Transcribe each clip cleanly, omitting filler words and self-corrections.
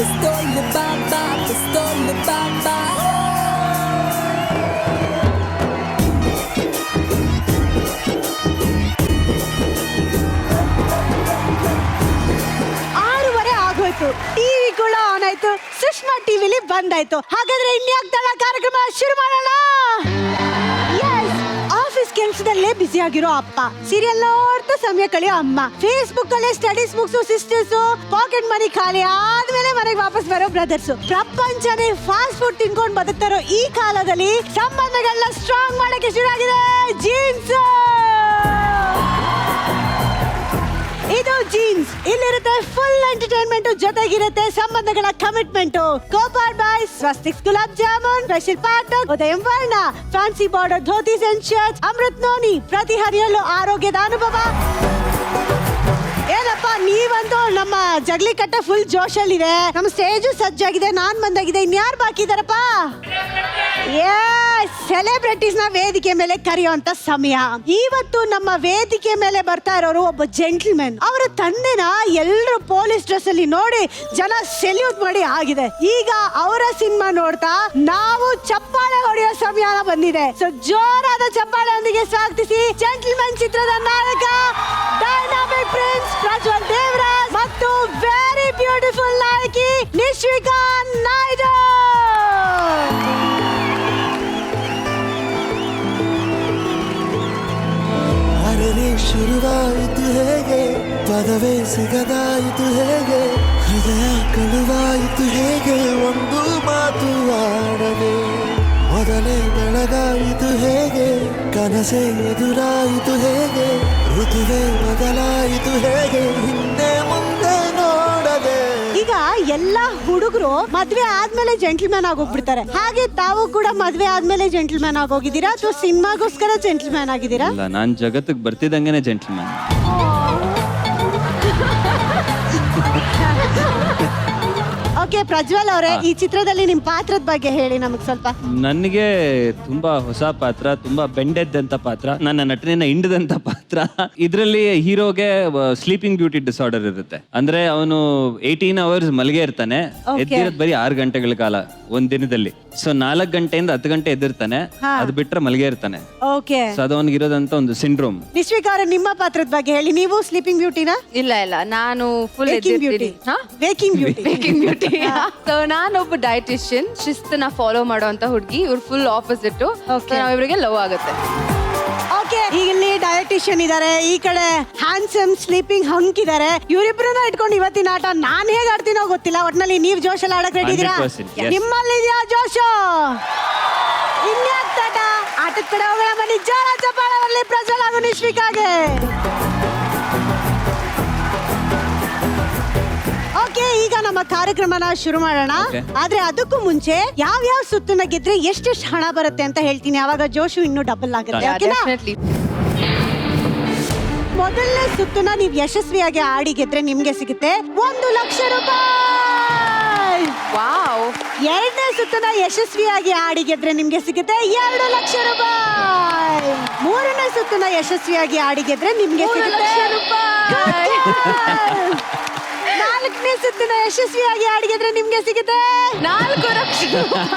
Pistole baba, pistole baba. TV ಕೂಡ on ಆಯ್ತು, ಸುಷ್ಮಾ ಟಿವಿಲಿ ಬಂದಾಯ್ತು. ಹಾಗಾದ್ರೆ ಇನ್ಯಾಕ್ದಳ ಕಾರ್ಯಕ್ರಮ ಶುರು ಮಾಡೋಣ. ಆಫೀಸ್ ಕೆಲಸದಲ್ಲೇ ಬಿಸಿ ಆಗಿರೋ ಅಪ್ಪ, ಸೀರಿಯಲ್ ನೋಡ್ತಾ ಸಮಯ ಕಳೆಯೋ ಅಮ್ಮ, ಫೇಸ್ಬುಕ್ ಅಲ್ಲೇ ಸ್ಟಡೀಸ್ ಮುಗಿಸೋ ಸಿಸ್ಟರ್ಸ್, ಪಾಕೆಟ್ ಮನಿ ಖಾಲಿ ಆದ್ಮೇಲೆ ಮನೆಗೆ ವಾಪಸ್ ಬರೋ ಬ್ರದರ್ಸ್, ಪ್ರಪಂಚನೇ ಫಾಸ್ಟ್ ಫುಡ್ ತಿನ್ಕೊಂಡು ಬದುಕ್ತಾರೋ ಈ ಕಾಲದಲ್ಲಿ ಸಂಬಂಧಗಳನ್ನ ಸ್ಟ್ರಾಂಗ್ ಮಾಡಕ್ಕೆ ಶುರು ಆಗಿದೆ ಜೀನ್ಸ್. ಇದು ಜೀನ್ಸ್. ಇಲ್ಲಿರುತ್ತೆ ಫುಲ್ ಎಂಟರ್ಟೈನ್ಮೆಂಟ್, ಜೊತೆಗಿರುತ್ತೆ ಸಂಬಂಧಗಳ commitment. ಕೋಪಾರ್ bye, Swastiks gulab jamun, special Pathak, Udyam Varna, fancy border dhotis and shirts, Amrit Noni, ಪ್ರತಿ ಹರಿಯಲ್ಲೂ ಆರೋಗ್ಯದ ಅನುಭವ. ಏನಪ್ಪ ನೀವಂತೂ ನಮ್ಮ ಜಗ್ಲಿ ಕಟ್ಟ ಫುಲ್ ಜೋಶಲ್ಲಿದೆ, ನಮ್ಮ ಸ್ಟೇಜು ಸಜ್ಜಾಗಿದೆ, ನಾನ್ ಬಂದಾಗಿದೆ, ಇನ್ಯಾರು ಬಾಕಿ ಇದಾರಪ್ಪ? ಸೆಲೆಬ್ರಿಟೀಸ್ ನ ವೇದಿಕೆ ಮೇಲೆ ಕರೆಯುವಂತ ಸಮಯ. ಇವತ್ತು ನಮ್ಮ ವೇದಿಕೆ ಮೇಲೆ ಬರ್ತಾ ಇರೋರು ಒಬ್ಬ ಜೆಂಟಲ್ಮನ್. ಅವರ ತಂದೆನ ಎಲ್ಲರೂ ಪೊಲೀಸ್ ಡ್ರೆಸ್ ಅಲ್ಲಿ ನೋಡಿ ಜನ ಸೆಲ್ಯೂಟ್ ಮಾಡಿ ಆಗಿದೆ. ಈಗ ಅವರ ಸಿನಿಮಾ ನೋಡ್ತಾ ನಾವು ಚಪ್ಪಾಳೆ ಹೊಡೆಯೋ ಸಮಯ ಬಂದಿದೆ. ಸೊ ಜೋರಾದ ಚಪ್ಪಾಳೆಯೊಂದಿಗೆ ಸ್ವಾಗತಿಸಿ ಜೆಂಟಲ್ಮನ್ ಚಿತ್ರದ ನಾಯಕ ಡೈನಾಮಿಕ್ ಪ್ರಿನ್ಸ್ ಪ್ರಜ್ವಲ್ ದೇವರಾಜ್ ಮತ್ತು ವೆರಿ ಬ್ಯೂಟಿಫುಲ್ ನಾಯಕಿ ನಿಶ್ವಿಕಾ ನಾಯ್ಡು. ಶುರುವಾಯಿತು ಹೇಗೆ, ಪದವೇ ಸಿಗದಾಯಿತು ಹೇಗೆ, ಹೃದಯ ಕಳುವಾಯಿತು ಹೇಗೆ, ಒಂದು ಮಾತು ಆಡದೆ ಮೊದಲೇ ಬೆಳಗಾಯಿತು ಹೇಗೆ, ಕನಸೇ ಎದುರಾಯಿತು ಹೇಗೆ, ಋತುವೇ ಬದಲಾಯಿತು ಹೇಗೆ, ಹಿಂದೆ ಮುಂದೆ ನೋಡದೆ. ಈಗ ಎಲ್ಲಾ ಹುಡುಗರು ಮದ್ವೆ ಆದ್ಮೇಲೆ ಜೆಂಟಲ್ಮ್ಯಾನ್ ಆಗೋಗ್ಬಿಡ್ತಾರೆ. ಹಾಗೆ ತಾವು ಕೂಡ ಮದ್ವೆ ಆದ್ಮೇಲೆ ಜೆಂಟಲ್ಮ್ಯಾನ್ ಆಗೋಗಿದ್ದೀರಾ ಅಥವಾ ಸಿನಿಮಾಗೋಸ್ಕರ ಜೆಂಟಲ್ಮ್ಯಾನ್ ಆಗಿದ್ದೀರಾ? ನಾನ್ ಜಗತ್ತಿಗೆ ಬರ್ತಿದ್ದಂಗೆನೆ ಜೆಂಟಲ್ಮ್ಯಾನ್. ಓಕೆ ಪ್ರಜ್ವಲ್ ಅವರೇ, ಈ ಚಿತ್ರದಲ್ಲಿ ನಿಮ್ ಪಾತ್ರದ ಬಗ್ಗೆ ಹೇಳಿ ನಮಗ್ ಸ್ವಲ್ಪ. ನನಗೆ ತುಂಬಾ ಹೊಸ ಪಾತ್ರ, ತುಂಬಾ ಬೆಂಡೆದ್ದಂತ ಪಾತ್ರ, ನನ್ನ ನಟನೆಯನ್ನ ಹಿಂಡದಂತ ಪಾತ್ರ. ಇದ್ರಲ್ಲಿ ಹೀರೋಗೆ ಸ್ಲೀಪಿಂಗ್ ಬ್ಯೂಟಿ ಡಿಸಾರ್ಡರ್ ಇರುತ್ತೆ. ಅಂದ್ರೆ ಅವನು 18 ಅವರ್ಸ್ ಮಲಗೆ ಇರ್ತಾನೆ, ಎದ್ದಿರೋದ್ ಬರೀ 6 ಗಂಟೆಗಳ ಕಾಲ ಒಂದ್ ದಿನದಲ್ಲಿ. ಸೊ 4 ಗಂಟೆಯಿಂದ 10 ಗಂಟೆ ಎದ್ದಿರ್ತಾನೆ, ಅದು ಬಿಟ್ರೆ ಮಲಗೆ ಇರ್ತಾನೆ. ಓಕೆ, ಸೊ ಅದು ಅವನಿಗೆ ಇರೋದಂತ ಒಂದು ಸಿಂಡ್ರೋಮ್. ನಿಶ್ವಿಕಾ ಅವರೇ, ನಿಮ್ಮ ಪಾತ್ರದ ಬಗ್ಗೆ ಹೇಳಿ. ನೀವು ಸ್ಲೀಪಿಂಗ್ ಬ್ಯೂಟಿನಾ? ಇಲ್ಲ ನಾನು full waking beauty. Baking beauty. So ನಾನೊಬ್ಬ ಡಯಟಿಷಿಯನ್, ಶಿಸ್ತನ್ನ ಫಾಲೋ ಮಾಡುವಂತ ಹುಡುಗಿ. ಇವ್ರು ಫುಲ್ ಆಪೋಸಿಟ್. ನಾವಿಬ್ರಿಗೆ ಲವ್ ಆಗುತ್ತೆ. ಓಕೆ, ಇಲ್ಲಿ ಡಯಟಿಷಿಯನ್ ಇದಾರೆ, ಈ ಕಡೆ ಹ್ಯಾಂಡ್ಸಮ್ ಸ್ಲೀಪಿಂಗ್ ಹಂಕ್ ಇದಾರೆ. ಇವರಿಬ್ರನ್ನ ಇಟ್ಕೊಂಡು ಇವತ್ತಿನ ಆಟ ನಾನ್ ಹೇಗ್ ಆಡ್ತೀನೋ ಗೊತ್ತಿಲ್ಲ, ಒಟ್ನಲ್ಲಿ ನೀವ್ ಜೋಶಲ್ಲಿ ಆಡಕ್ ರೆಡಿ ಇದೀರಾ? 100%, yes. ನಿಮ್ಮಲ್ಲಿ ಇದೆಯಾ ಜೋಶು? ಇನ್ಯಾಕ್ತಾಟ ಆಟದ ಕಡೆ ಹೋಗೋಣ ಬನ್ನಿ. ಜೋರ ಚಪ್ಪಾಳೆ ಬರಲಿ ಪ್ರಜ್ವಲ್ ಹಾಗೂ ನಿಶ್ವಿಕಾಗೆ. ಓಕೆ, ಈಗ ನಮ್ಮ ಕಾರ್ಯಕ್ರಮನ ಶುರು ಮಾಡೋಣ. ಆದ್ರೆ ಅದಕ್ಕೂ ಮುಂಚೆ ಯಾವ ಸುತ್ತನ್ನ ಗೆದ್ರೆ ಎಷ್ಟೆಷ್ಟು ಹಣ ಬರುತ್ತೆ ಅಂತ ಹೇಳ್ತೀನಿ. ಅವಾಗ ಜೋಶು ಇನ್ನೂ ಡಬಲ್ ಆಗುತ್ತೆ. ಮೊದಲನೇ ಸುತ್ತನ್ನ ನೀವು ಯಶಸ್ವಿಯಾಗಿ ಆಡಿ ಗೆದ್ರೆ ನಿಮ್ಗೆ ಸಿಗುತ್ತೆ 1 ಲಕ್ಷ ರೂಪಾಯಿ. ವಾವ್. ಎರಡನೇ ಸುತ್ತನ್ನ ಯಶಸ್ವಿಯಾಗಿ ಆಡಿ ಗೆದ್ರೆ ನಿಮ್ಗೆ ಸಿಗುತ್ತೆ 2 ಲಕ್ಷ ರೂಪಾಯಿ. ಮೂರನೇ ಸುತ್ತನ್ನ ಯಶಸ್ವಿಯಾಗಿ ಆಡಿ ಗೆದ್ರೆ ನಿಮ್ಗೆ ಸಿಗುತ್ತೆ 3 ಲಕ್ಷ ರೂಪಾಯಿ. ನಾಲ್ಕನೇ ಸುತ್ತಿನ ಯಶಸ್ವಿಯಾಗಿ ಆಡಿದ್ರೆ ನಿಮ್ಗೆ ಸಿಗುತ್ತೆ 4 ಲಕ್ಷ.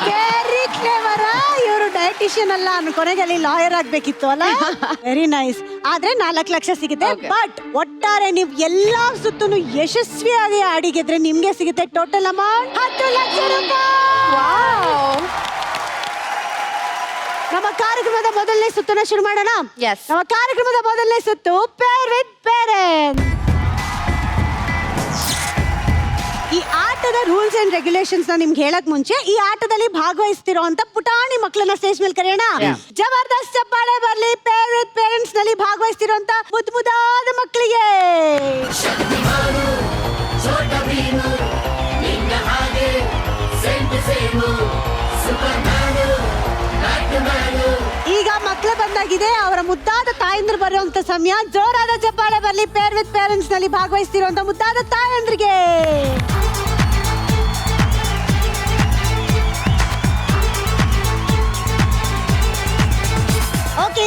Very clever. ಇವರು ಡಯಟಿಷಿಯನ್ ಅಲ್ಲ, ಕೊನೆಗೆ ಅಲ್ಲಿ ಲಾಯರ್ ಆಗ್ಬೇಕಿತ್ತು ಅಲ್ಲ. Very nice. ಆದ್ರೆ 4 ಲಕ್ಷ ಸಿಗುತ್ತೆ. ಬಟ್ ಒಟ್ಟಾರೆ ನೀವು ಎಲ್ಲಾ ಸುತ್ತನು ಯಶಸ್ವಿಯಾಗಿ ಆಡಿಗೆದ್ರೆ ನಿಮ್ಗೆ ಸಿಗುತ್ತೆ ಟೋಟಲ್ ಅಮೌಂಟ್ 10 ಲಕ್ಷ ರೂಪಾಯಿ. ನಮ್ಮ ಕಾರ್ಯಕ್ರಮದ ಮೊದಲನೇ ಸುತ್ತನ್ನ ಶುರು ಮಾಡೋಣ. ನಮ್ಮ ಕಾರ್ಯಕ್ರಮದ ಮೊದಲನೇ ಸುತ್ತು ಪೇರ್ ವಿತ್ ಪೇರೆಂಟ್ಸ್. ಈ ಆಟದ ರೂಲ್ಸ್ ಅಂಡ್ ರೆಗ್ಯುಲೇಷನ್ಸ್ ನ ನಿಮ್ಗೆ ಹೇಳಕ್ ಮುಂಚೆ ಈ ಆಟದಲ್ಲಿ ಭಾಗವಹಿಸ್ತಿರೋ ಅಂತ ಪುಟಾಣಿ ಮಕ್ಕಳನ್ನ ಸ್ಟೇಜ್ ಮೇಲೆ ಕರೆಯೋಣ. ಜಬರ್ದಸ್ತ್ ಚಪ್ಪಾಳೆ ಬರ್ಲಿ. ಪೇರೆಂಟ್ಸ್ ನಲ್ಲಿ ಭಾಗವಹಿಸ್ತಿರೋ ಅಂತ ಮುದ್ದಾದ ಮಕ್ಕಳಿಗೆ. ಈಗ ಮಕ್ಕಳು ಬಂದಾಗಿದೆ, ಅವರ ಮುದ್ದಾದ ತಾಯಂದ್ರು ಬರುವಂತ ಸಮಯ. ಜೋರಾದ ಚಪ್ಪಾಳೆ ಬರ್ಲಿ. ಪೇರ್ ವಿತ್ ಪೇರೆಂಟ್ಸ್ ನಲ್ಲಿ ಭಾಗವಹಿಸ್ತಿರುವಂತ ಮುದ್ದಾದ ತಾಯಂದ್ರಿಗೆ.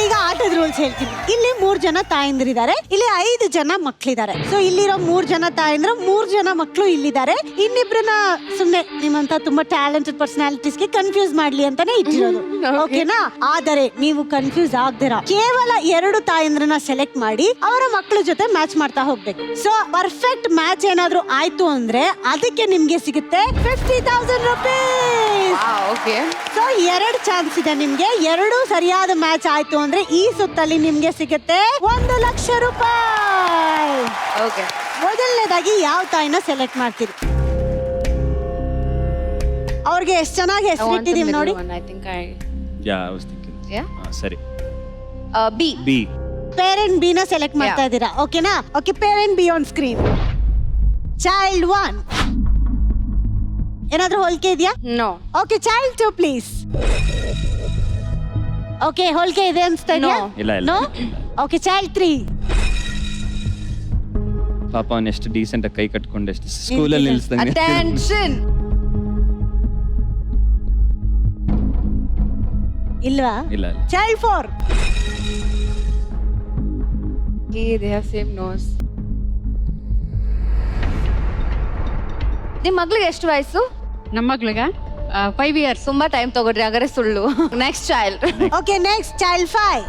ಈಗ ಆಟದ ರೂಲ್ಸ್ ಹೇಳ್ತೀನಿ. ಇಲ್ಲಿ 3 ಜನ ತಾಯಂದಿರಿದ್ದಾರೆ, ಇಲ್ಲಿ 5 ಜನ ಮಕ್ಳಿದ್ದಾರೆ. ಸೊ ಇಲ್ಲಿರೋ 3 ಜನ ತಾಯಂದ್ರು, 3 ಜನ ಮಕ್ಳು ಇಲ್ಲಿದ್ದಾರೆ. ಇನ್ನಿಬ್ರನ್ನ ಸುಮ್ನೆ ನಿಮ್ಮಂತ ತುಂಬಾ ಟ್ಯಾಲೆಂಟೆಡ್ ಪರ್ಸನಾಲಿಟೀಸ್ಗೆ ಕನ್ಫ್ಯೂಸ್ ಮಾಡ್ಲಿ ಅಂತಾನೆ ಇಟ್ಟಿರೋದು. ಓಕೆನಾ? ಆದರೆ ನೀವು ಕನ್ಫ್ಯೂಸ್ ಆಗ್ದಿರ ಕೇವಲ 2 ತಾಯಂದ್ರನ್ನ ಸೆಲೆಕ್ಟ್ ಮಾಡಿ ಅವರ ಮಕ್ಕಳ ಜೊತೆ ಮ್ಯಾಚ್ ಮಾಡ್ತಾ ಹೋಗ್ಬೇಕು. ಸೊ ಪರ್ಫೆಕ್ಟ್ ಮ್ಯಾಚ್ ಏನಾದ್ರೂ ಆಯ್ತು ಅಂದ್ರೆ ಅದಕ್ಕೆ ನಿಮ್ಗೆ ಸಿಗುತ್ತೆ 50,000 rupees. ಓಕೆ. ಸೊ 2 ಚಾನ್ಸ್ ಇದೆ ನಿಮ್ಗೆ. 2 ಸರಿಯಾದ ಮ್ಯಾಚ್ ಆಯ್ತು ಅಂದ್ರೆ ಈ ಸುತ್ತಲ್ಲಿ ನಿಮ್ಗೆ ಸಿಗುತ್ತೆ 1 ಲಕ್ಷ ರೂಪಾಯಿ. ಓಕೆ. ಮೊದಲನೇದಾಗಿ ಯಾವ ತಾಯಿನ ಸೆಲೆಕ್ಟ್ ಮಾಡ್ತೀರಿ? ಅವ್ರಿಗೆ ಎಷ್ಟು ಚೆನ್ನಾಗಿ ಹೆಸರಿಟ್ಟಿದೀವಿ ನೋಡಿ. I think I yeah I was thinking. ಸರಿ, ಬಿ. ಬಿ. ಪೇರೆಂಟ್ ಬಿ ನ ಸೆಲೆಕ್ಟ್ ಮಾಡ್ತಾ ಇದ್ದೀರಾ. ಓಕೆನಾ? Okay, parent B on screen. Child 1 ಏನಾದ್ರೂ ಹೋಲಿಕೆ ಇದೆಯಾ? No. Okay, child 2 please. Okay, ಹೋಲಿಕೆ ಇದೆ ಅನ್ಸ್ತಾ ಇದೆಯಾ? ಇಲ್ಲ, ಇಲ್ಲ. ನೋ. Okay, child 3. ಪಾಪ ಅವನು ಎಷ್ಟು ಡೀಸೆಂಟ್ ಆಗಿ ಕೈ ಕಟ್ಕೊಂಡು ಎಷ್ಟು ಸ್ಕೂಲಲ್ಲಿ ನಿಲ್ಸ್ದಂಗೆ. ಅಟೆನ್ಷನ್. ಇಲ್ವಾ? ಇಲ್ಲ, ಇಲ್ಲ. Child 4. They have same nose. ನಿಮ್ ಮಗ್ಳಿಗೆ ಎಷ್ಟು ವಯಸ್ಸು? ನಮ್ಮ ಮಗ್ಳಿಗ 5 years. ತುಂಬಾ ಟೈಮ್ ತಗೊಳ್ರಿ, ಹಾಗಾದ್ರೆ ಸುಳ್ಳು. Next child. Okay, next child 5.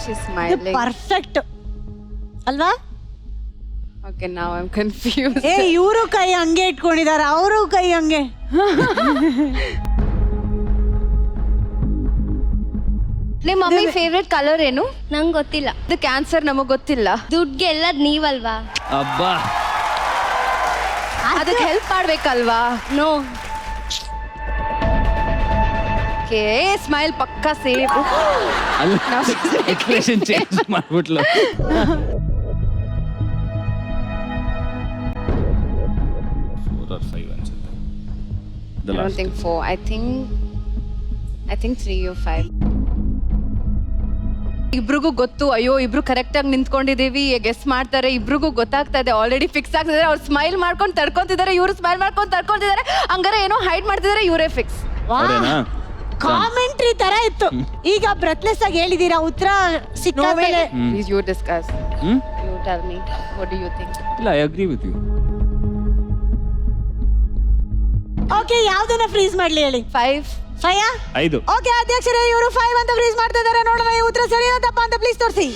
She's smiling. Perfect ಅಲ್ವಾ? Okay, now I'm confused. ಏ, ಇವರು ಕೈ ಹಂಗೆ ಇಟ್ಕೊಂಡಿದಾರ, ಅವರು ಕೈ ಹಂಗೆ. ನಿಮ್ಮ ಮಮ್ಮಿ ಫೇವ್ರೆಟ್ ಕಲರ್ ಏನು? ನಂಗೆ ಗೊತ್ತಿಲ್ಲ. ಇದು ಕ್ಯಾನ್ಸರ್, ನಮಗ್ ಗೊತ್ತಿಲ್ಲ. ದುಡ್ಗೆ ಎಲ್ಲದ್ ನೀವಲ್ವಾ? ಅಬ್ಬಾ, ಅದಕ್ಕೆ ಹೆಲ್ಪ್ ಮಾಡ್ಬೇಕಲ್ವಾ? ನೋ. ಓಕೆ, ಸ್ಮೈಲ್ ಪಕ್ಕಾ ಸೇಫ್. ಅಲ್ಲ ಎಕ್ಸ್ಪ್ರೆಷನ್ ಚೇಂಜ್ ಮಾಡ್ಬಿಟ್ಲು. 4 or 5 ಅನ್ಸುತ್ತೆ. I don't think 4. I think 3 or 5. ಇಬ್ರಿಗೂ ಗೊತ್ತು, ಅಯ್ಯೋ ಇಬ್ರು ಕರೆಕ್ಟ್ ಆಗಿ ನಿಂತ್ಕೊಂಡಿದೀವಿ, ಗೆಸ್ ಮಾಡ್ತಾರೆ, ಇಬ್ರಿಗೂ ಗೊತ್ತಾಗ್ತಾ ಇದೆ, ಆಲ್ರೆಡಿ ಫಿಕ್ಸ್ ಆಗ್ತಿದ್ದಾರೆ. ಅವ್ರು ಸ್ಮೈಲ್ ಮಾಡ್ಕೊಂಡು ತಡ್ಕೊಂತಿದ್ದಾರೆ, ಇವ್ರು ಸ್ಮೈಲ್ ಮಾಡ್ಕೊಂಡು ತಡ್ಕೊಂತಿದ್ದಾರೆ, ಹಂಗಾರೆ ಏನೋ ಹೈಡ್ ಮಾಡ್ತಿದ್ದಾರೆ, ಇವರೇ ಫಿಕ್ಸ್. ಅವರೇನಾ? ಕಾಮೆಂಟ್ರಿ ತರ ಇತ್ತು. ಈಗ ಬ್ರೆತ್ಲೆಸ್ ಆಗಿ ಹೇಳಿದೀರಾ, ಉತ್ತರ ಸಿಕ್ಕಾದ್ಮೇಲೆ Please you discuss. Hmm? You tell me. What do you think? ಇಲ್ಲ, I agree with you. Okay, ಯಾವ್ದನ್ನ ಫ್ರೀಸ್ ಮಾಡ್ಲಿ ಹೇಳಿ? 5. 5. ಓಕೆ, ಅಧ್ಯಕ್ಷರೇ, ಇವರು 5 ಅಂತ ಫ್ರೀಸ್ ಮಾಡ್ತಾ ಇದ್ದಾರೆ. ನೋಡೋಣ ಈ ಉತ್ತರ ಸರಿನಾ ತಪ್ಪಾ ಅಂತ ಪ್ಲೀಸ್ ತೋರಿಸಿ.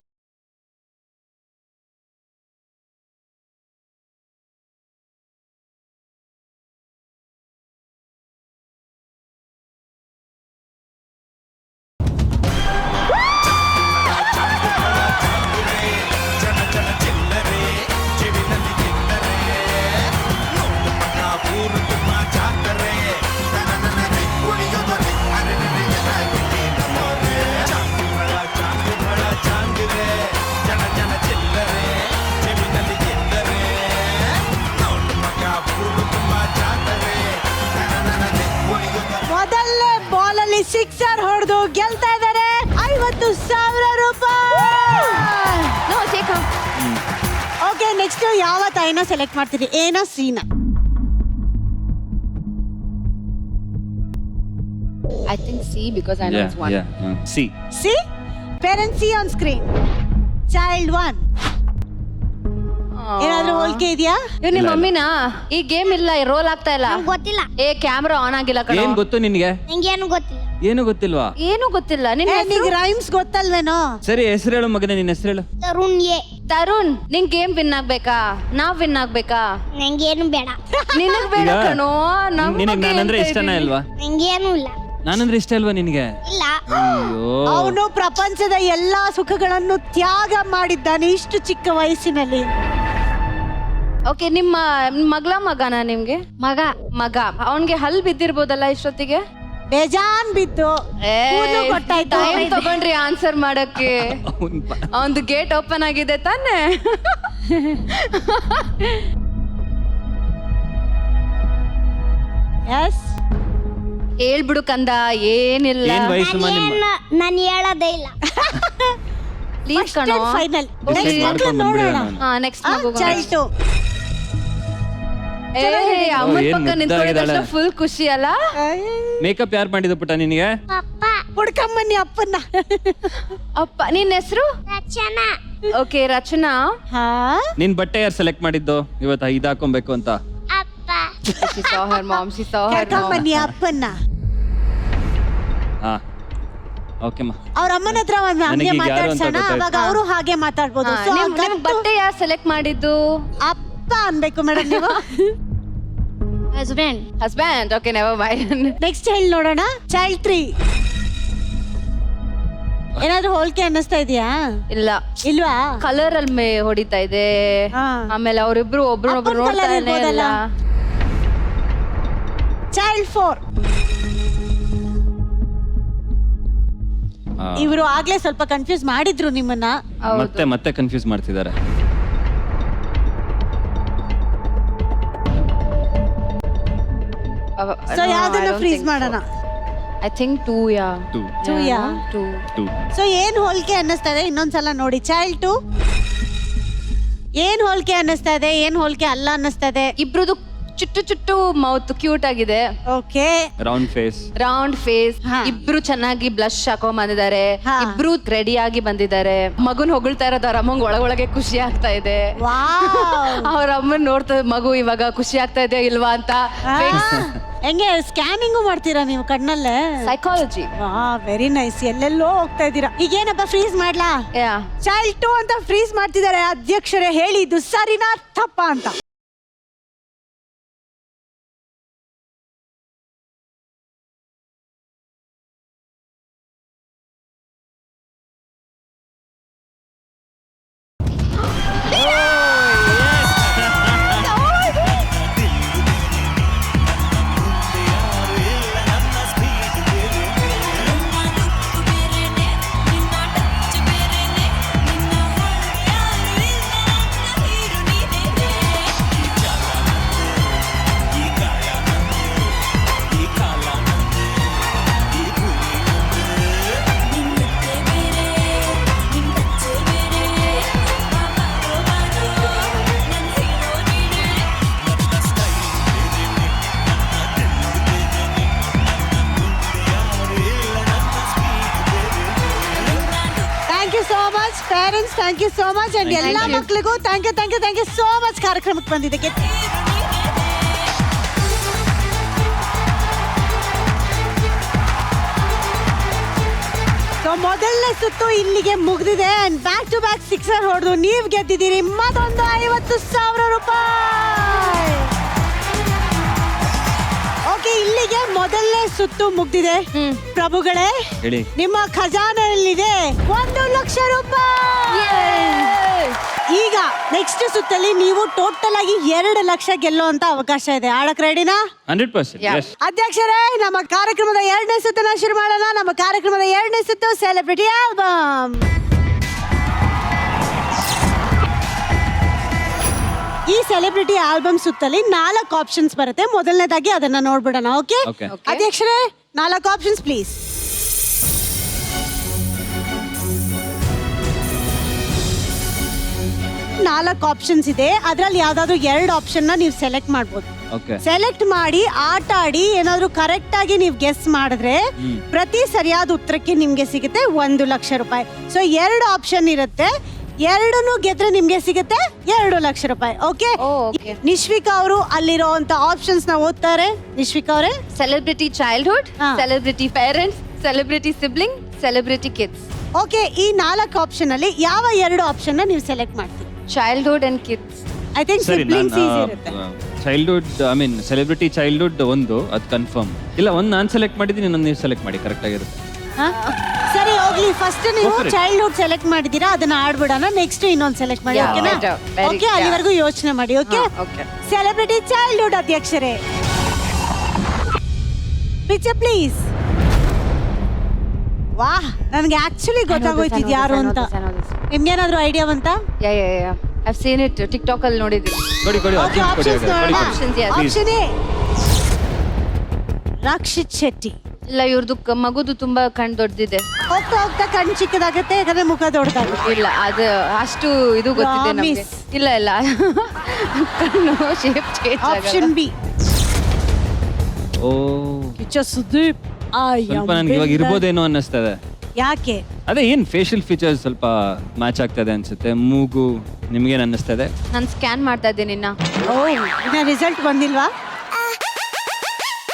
ಮೊದಲನೇ ಬಾಲ್ ಅಲ್ಲಿ ಸಿಕ್ಸರ್ ಹೊಡೆದು ಗೆಲ್ತಾ ಇದ್ದಾರೆ 50,000 ರೂಪಾಯಿ. No, take her. Okay, next ಯಾವ ತಾಯಿನ ಸೆಲೆಕ್ಟ್ ಮಾಡ್ತೀರಿ? ಎನ ಸಿನ? I think C because I know it's 1. C. C. Parent C on screen. Child 1 ಏನಾದ್ರೂ ಹೋಲಿಕೆ ಇದೆಯಾ? ಇವ್ರು ನಿಮ್ಮ ಮಮ್ಮಿನಾ? ಈ ಗೇಮ್ ಇಲ್ಲ, ರೋಲ್ ಆಗ್ತಾ ಇಲ್ಲ. ನಂಗೆ ಗೊತ್ತಿಲ್ಲ. ಏ, ಕ್ಯಾಮ್ರಾ ಆನ್ ಆಗಿಲ್ಲ ಕಣೋ. ಏನ್ ಗೊತ್ತು ನಿನ್ಗೆ? ನಂಗೇನು ಗೊತ್ತಿಲ್ಲ. ಏನು ಗೊತ್ತಿಲ್ವಾ? ಏನು ಗೊತ್ತಿಲ್ಲ. ನಿನ್ನ ನಿಂಗೆ ರೈಮ್ಸ್ ಗೊತ್ತಲ್ವೇನೋ? ಸರಿ, ಹೆಸರು ಹೇಳು ಮಗನೇ, ನಿನ್ನ ಹೆಸರು ಹೇಳು. ತರುಣ್ ಎ. ತರುಣ್, ನಿಂಗ್ ಗೇಮ್ ವಿನ್ ಆಗ್ಬೇಕಾ? ನಾವ್ ವಿನ್ ಆಗ್ಬೇಕಾ? ನಂಗೇನು ಬೇಡ. ನಿನಗ್ ಬೇಡ ಈಗ ಕಣೋ. ನಿನಗೆ ನಾನಂದ್ರೆ ಇಷ್ಟನೇ ಅಲ್ವಾ? ನಂಗೇನು ಇಲ್ಲ. ನಾನಂದ್ರೆ ಇಷ್ಟ ಅಲ್ವಾ ನಿನ್ಗೆ? ಇಲ್ಲ. ಅಯ್ಯೋ, ಅವನು ಪ್ರಪಂಚದ ಎಲ್ಲಾ ಸುಖಗಳನ್ನು ತ್ಯಾಗ ಮಾಡಿದ್ದಾನೆ ಇಷ್ಟು ಚಿಕ್ಕ ವಯಸ್ಸಿನಲ್ಲಿ. ಓಕೆ, ನಿಮ್ಮ ಮಗನ ನಿಮ್ಗೆ? ಮಗ. ಅವನ್ಗೆ ಹಲ್ ಬಿದ್ದಿರ್ಬೋದಲ್ಲ ಇಷ್ಟೊತ್ತಿಗೆ? ಬೇಜಾನ್ ಬಿತ್ತು, ಕೂದ್ಲು ಕೊಟ್ಟಾಯ್ತು. ಟೈಮ್ ತಗೊಂಡ್ರಿ ಆನ್ಸರ್ ಮಾಡಕ್ಕೆ. ಅವ್ನ್ ಅವನ್ದು ಗೇಟ್ ಓಪನ್ ಆಗಿದೆ ತಾನೆ? ಎಸ್, ಹೇಳ್ಬಿಡು ಕಂದ, ಏನಿಲ್ಲ. ಏನ್ ವಯಸ್ಸು ನಿಮ್ಮ? ನಾನು ಹೇಳೋದೇ ಇಲ್ಲ. ಪ್ಲೀಸ್ ಕಣೋ. ಫೈನಲ್. Decide ಮಾಡ್ಕೊಂಡ್ ಬಂದ್ಬಿಡು ನಾನು. ಹಾ, ನೆಕ್ಸ್ಟ್ ಚೈಲ್ಡ್ 2. ಅಮ್ಮನ ಏನ್ ಪಕ್ಕ ನಿಂತ್ಕೊಂಡಿದ ಮುದ್ದಾಗಿದ್ದಾಳೆ. ಫುಲ್ ಖುಷಿ ಅಲ್ಲ? ಮೇಕಪ್ ಯಾರು ಮಾಡಿದ ಪುಟ್ಟ ನಿನಗೆ? ಪಪ್ಪ. ಹುಡ್ಕಮ್ಮನಿ ಅಪ್ಪನ್ನ. ಅಪ್ಪ ನಿನ್ನ ಹೆಸರು? ರಚನಾ. ಓಕೆ ರಚನಾ. ಹಾ ನಿನ್ ಬಟ್ಟೆ ಯಾರು ಸೆಲೆಕ್ಟ್ ಮಾಡಿದ್ದು ಇವತ್ತು ಇದು ಹಾಕೊಬೇಕು ಅಂತ? ಅಪ್ಪ. She saw her mom. She saw her mom. ಕರ್ಕಮ್ಮನಿ ಅಪ್ಪನ್ನ. ಹಾ ಓಕೆ ಮಾ. ಅವ್ರ ಅಮ್ಮನ ಹತ್ರ ಒಂದ್ ಹಂಗೆ ನನಗೀಗ ಯಾರು ಅಂತ ಮಾತಾಡ್ಸೋಣ, ಗೊತ್ತಾಯ್ತು. ಅವಾಗ ಅವರು ಹಾಗೆ ಮಾತಾಡ್ಬೋದು. So, ನಿಮ್ ಬಟ್ಟೆ ಯಾರು ಸೆಲೆಕ್ಟ್ ಮಾಡಿದ್ದು? ಅಪ್ಪ ಅನ್ಬೇಕು ಮೇಡಮ್ ನೀವು. Husband. Husband. Okay never mind. Next ಹೇಳಿ ನೋಡೋಣ. ಚೈಲ್ಡ್ 3 ಏನಾದ್ರೂ ಹೋಲಿಕೆ ಅನ್ನಿಸ್ತಾ ಇದೆಯಾ? ಇಲ್ಲ ಇಲ್ವಾ? ಕಲರ್ ಅಲ್ಲಿ ಹೊಡಿತಾ ಇದೆ. ಹಾ. ಆಮೇಲೆ ಅವರಿಬ್ರು ಒಬ್ರನ್ನೊಬ್ರು ಅಪ್ಪನ್ colour ನೋಡ್ತಾನೆ ಇರ್ಬೋದಲ್ಲ? ಇಲ್ಲ. ಚೈಲ್ಡ್ 4 ಇವರು ಆಗ್ಲೇ ಸ್ವಲ್ಪ ಕನ್ಫ್ಯೂಸ್ ಮಾಡಿದ್ರು ನಿಮ್ಮನ್ನ. ಮತ್ತೆ ಮತ್ತೆ ಕನ್ಫ್ಯೂಸ್ ಮಾಡ್ತಿದ್ದಾರೆ. ಸೊ ಯಾವ್ದನ್ನ ಫ್ರೀಸ್ ಮಾಡೋಣ? I think 2 yeah. 2 yeah? 2. So ಏನ್ ಹೋಲಿಕೆ ಅನ್ನಿಸ್ತಾ ಇದೆ ಇನ್ನೊಂದ್ಸಲ ನೋಡಿ. ಚೈಲ್ಡ್ 2 ಏನ್ ಹೋಲಿಕೆ ಅನ್ನಿಸ್ತಾ ಇದೆ, ಏನ್ ಹೋಲಿಕೆ ಅಲ್ಲ ಅನ್ನಿಸ್ತಾ ಇದೆ? ಇಬ್ರದು ಚುಟ್ಟು ಚುಟ್ಟು ಮೌತ್ ಕ್ಯೂಟ್ ಆಗಿದೆ. Okay. Round face. Round face. ಹಾ. ಇಬ್ರು ಚೆನ್ನಾಗಿ ಬ್ಲಶ್ ಹಾಕೊಂಡ್ ಬಂದಿದ್ದಾರೆ. ಹಾ. ಇಬ್ರು ರೆಡಿ ಆಗಿ ಬಂದಿದ್ದಾರೆ. ಮಗುನ್ ಹೊಗಳ್ತಾ ಇರೋದು ಅವ್ರ ಅಮ್ಮಂಗ್ ಒಳಗೊಳಗೆ ಖುಷಿ ಆಗ್ತಾ ಇದೆ. ಅವ್ರ ಅಮ್ಮನ್ ನೋಡ್ತಾ ಮಗು ಇವಾಗ ಖುಷಿ ಆಗ್ತಾ ಇದೆ ಇಲ್ವಾ ಅಂತ. ಹೆಂಗೆ ಸ್ಕ್ಯಾನಿಂಗು ಮಾಡ್ತೀರಾ ನೀವು ಕಣ್ಣಲ್ಲೇ? ಸೈಕಾಲಜಿ. Very nice. ಎಲ್ಲೆಲ್ಲೋ ಹೋಗ್ತಾ ಇದ್ದೀರಾ. ಈಗೇನಪ್ಪ ಫ್ರೀಸ್ ಮಾಡ್ಲಾ? ಚೈಲ್ಡ್ 2 ಅಂತ ಫ್ರೀಸ್ ಮಾಡ್ತಿದ್ದಾರೆ. ಅಧ್ಯಕ್ಷರೇ ಹೇಳಿದ್ದು ಸರಿನಾ ತಪ್ಪ ಅಂತ? Parents thank you so much. And ಎಲ್ಲ ಮಕ್ಕಳಿಗೂ ಥ್ಯಾಂಕ್ ಯು ಸೋ ಮಚ್ ಕಾರ್ಯಕ್ರಮಕ್ಕೆ ಬಂದಿದ್ದಕ್ಕೆ. ಸೊ ಮೊದಲನೇ ಸುತ್ತು ಇಲ್ಲಿಗೆ ಮುಗಿದಿದೆ. And back to back sixer ಹೊಡೆದು ನೀವು ಗೆದ್ದಿದ್ದೀರಿ ಮತ್ತೊಂದು 50,000 ರೂಪಾಯಿ. ಓಕೆ, ಇಲ್ಲಿಗೆ ಮೊದಲನೇ ಸುತ್ತು ಮುಗ್ದಿದೆ. ಪ್ರಭುಗಳೇ ಹೇಳಿ. ನಿಮ್ಮ ಖಜಾನೆಯಲ್ಲಿದೆ 1 ಲಕ್ಷ ರೂಪಾಯಿ. ಈಗ ನೆಕ್ಸ್ಟ್ ಸುತ್ತಲ್ಲಿ ನೀವು ಟೋಟಲ್ ಆಗಿ 2 ಲಕ್ಷ ಗೆಲ್ಲುವಂತ ಅವಕಾಶ ಇದೆ. ಆಡಕ್ ರೆಡಿನಾ? 100%. yes. ಅಧ್ಯಕ್ಷರೇ, ನಮ್ಮ ಕಾರ್ಯಕ್ರಮದ 2ನೇ ಸುತ್ತನ್ನ ಶುರು ಮಾಡೋಣ. ನಮ್ಮ ಕಾರ್ಯಕ್ರಮದ 2ನೇ ಸುತ್ತು ಸೆಲೆಬ್ರಿಟಿ ಆಲ್ಬಮ್. ಈ ಸೆಲೆಬ್ರಿಟಿ ಆಲ್ಬಮ್ ಸುತ್ತಲ್ಲಿ 4 ಆಪ್ಷನ್ಸ್ ಬರುತ್ತೆ. ಮೊದಲನೇದಾಗಿ ಅದನ್ನ ನೋಡ್ಬಿಡೋಣ. Okay Okay. ಅಧ್ಯಕ್ಷರೇ, 4 ಆಪ್ಷನ್ಸ್ ಪ್ಲೀಸ್. ನಾಲ್ಕು ಆಪ್ಷನ್ಸ್ ಇದೆ. ಅದ್ರಲ್ಲಿ ಯಾವ್ದಾದ್ರು 2 ಆಪ್ಷನ್ ನ ನೀವು ಸೆಲೆಕ್ಟ್ ಮಾಡ್ಬೋದು. Okay. ಸೆಲೆಕ್ಟ್ ಮಾಡಿ ಆಟ ಆಡಿ ಏನಾದ್ರು ಕರೆಕ್ಟ್ ಆಗಿ ನೀವು ಗೆಸ್ ಮಾಡಿದ್ರೆ ಪ್ರತಿ ಸರಿಯಾದ ಉತ್ತರಕ್ಕೆ ನಿಮ್ಗೆ ಸಿಗುತ್ತೆ 1 ಲಕ್ಷ ರೂಪಾಯಿ. ಸೊ 2 ಆಪ್ಷನ್ ಇರುತ್ತೆ. 2 ಗೆದ್ರೆ ನಿಮ್ಗೆ ಸಿಗುತ್ತೆ 2 ಲಕ್ಷ ರೂಪಾಯಿ. ಓಕೆ, ನಿಶ್ವಿಕಾ ಅವರು ಅಲ್ಲಿರುವಂತ ಆಪ್ಷನ್ಸ್ ನ ಓದ್ತಾರೆ. ನಿಶ್ವಿಕಾ ಅವರೇ, ಸೆಲೆಬ್ರಿಟಿ ಚೈಲ್ಡ್ಹುಡ್, ಹಾ. Celebrity parents, celebrity sibling, celebrity kids. Okay, ಈ 4 ಆಪ್ಷನ್ ಅಲ್ಲಿ ಯಾವ 2 ಆಪ್ಷನ್ ನ ನೀವು ಸೆಲೆಕ್ಟ್ ಮಾಡ್ತೀರಿ? Childhood and kids. I think ಸರಿ, ಸಿಬ್ಲಿಂಗ್ಸ್ ಈಸಿ ಇರುತ್ತೆ. ಚೈಲ್ಡ್ಹುಡ್ ಸೆಲೆಬ್ರಿಟಿ ಚೈಲ್ಡ್ಹುಡ್ ಒಂದು ಅದು ಕನ್ಫರ್ಮ್ ಇಲ್ಲ. ಒಂದು ನಾನು ಸೆಲೆಕ್ಟ್ ಮಾಡಿದ್ದೀನಿ, ಇನ್ನೊಂದು ನೀವು ಸೆಲೆಕ್ಟ್ ಮಾಡಿ, ಕರೆಕ್ಟ್ ಆಗಿರುತ್ತೆ. ಹಾ? ಸರಿ, ಹೋಗ್ಲಿ. ಫಸ್ಟ್ ನೀವು Okay. ಚೈಲ್ಡ್ಹುಡ್ ಸೆಲೆಕ್ಟ್ ಮಾಡಿದೀರಾ, ಅದನ್ನ ಆಡ್ಬಿಡೋಣ. ನೆಕ್ಸ್ಟ್ ಇನ್ನೊಂದು ಸೆಲೆಕ್ಟ್ ಮಾಡಿ. Yeah, ಓಕೆನಾ? better, very ಓಕೆ, ಅಲ್ಲಿವರೆಗೂ ಯೋಚನೆ ಮಾಡಿ. Okay, Okay. ಸೆಲೆಬ್ರಿಟಿ ಚೈಲ್ಡ್ಹುಡ್ ಅಧ್ಯಕ್ಷರೇ, ಪಿಕ್ಚರ್ ಪ್ಲೀಸ್. ವಾಹ್, ನನಗೆ ಆಕ್ಚುಲಿ ಗೊತ್ತಾಗೋಯ್ತು ಯಾರು ಅಂತ. ನಿಮ್ಗೇನಾದ್ರೂ ಐಡಿಯಾ ಬಂತಾ? I've seen it TikTok ಅಲ್ಲಿ ನೋಡಿದ್ದೀನಿ. ಕೊಡಿ ಓಕೆ, options ಕೊಡಿ, ಆಪ್ಷನ್ಸ್ ನೋಡೋಣ. Options, yes. Option A Rakshit Shetty. ಇಲ್ಲ, ಇವ್ರದ್ದು ಮಗುದು ತುಂಬಾ ಕಣ್ ದೊಡ್ಡದಿದೆ. ಹೋಗ್ತಾ ಹೋಗ್ತಾ ಕಣ್ಣು ಚಿಕ್ಕದಾಗುತ್ತೆ, ಯಾಕಂದ್ರೆ ಮುಖ ದೊಡ್ಡದಾಗುತ್ತೆ. ಇಲ್ಲ, ಅದು ಅಷ್ಟು ಇದು ಗೊತ್ತಿದೆ ನಮಗೆ. Promise. ಇಲ್ಲ ಕಣ್ಣು ಶೇಪ್ ಚೇಂಜ್ ಆಪ್ಷನ್ ಬಿ ಓ ಕಿಚ್ಚ ಸುದೀಪ್. ಸ್ವಲ್ಪ ನನ್ಗೆ ಇವಾಗ ಇರ್ಬೋದೇನೋ ಅನ್ನಿಸ್ತದೆ. ಯಾಕೆ? ಅದೇ ಏನ್ ಫೇಶಿಯಲ್ ಫೀಚರ್ಸ್ ಸ್ವಲ್ಪ ಮ್ಯಾಚ್ ಆಗ್ತದೆ ಅನ್ಸುತ್ತೆ. ಮೂಗು ನಿಮ್ಗೇನ್ ಅನ್ನಿಸ್ತದೆ? ನಾನು ಸ್ಕ್ಯಾನ್ ಮಾಡ್ತಾ ಇದ್ದೀನಿ ಇನ್ನ. ಓ, ಇನ್ನ ರಿಸಲ್ಟ್ ಬಂದಿಲ್ವಾ?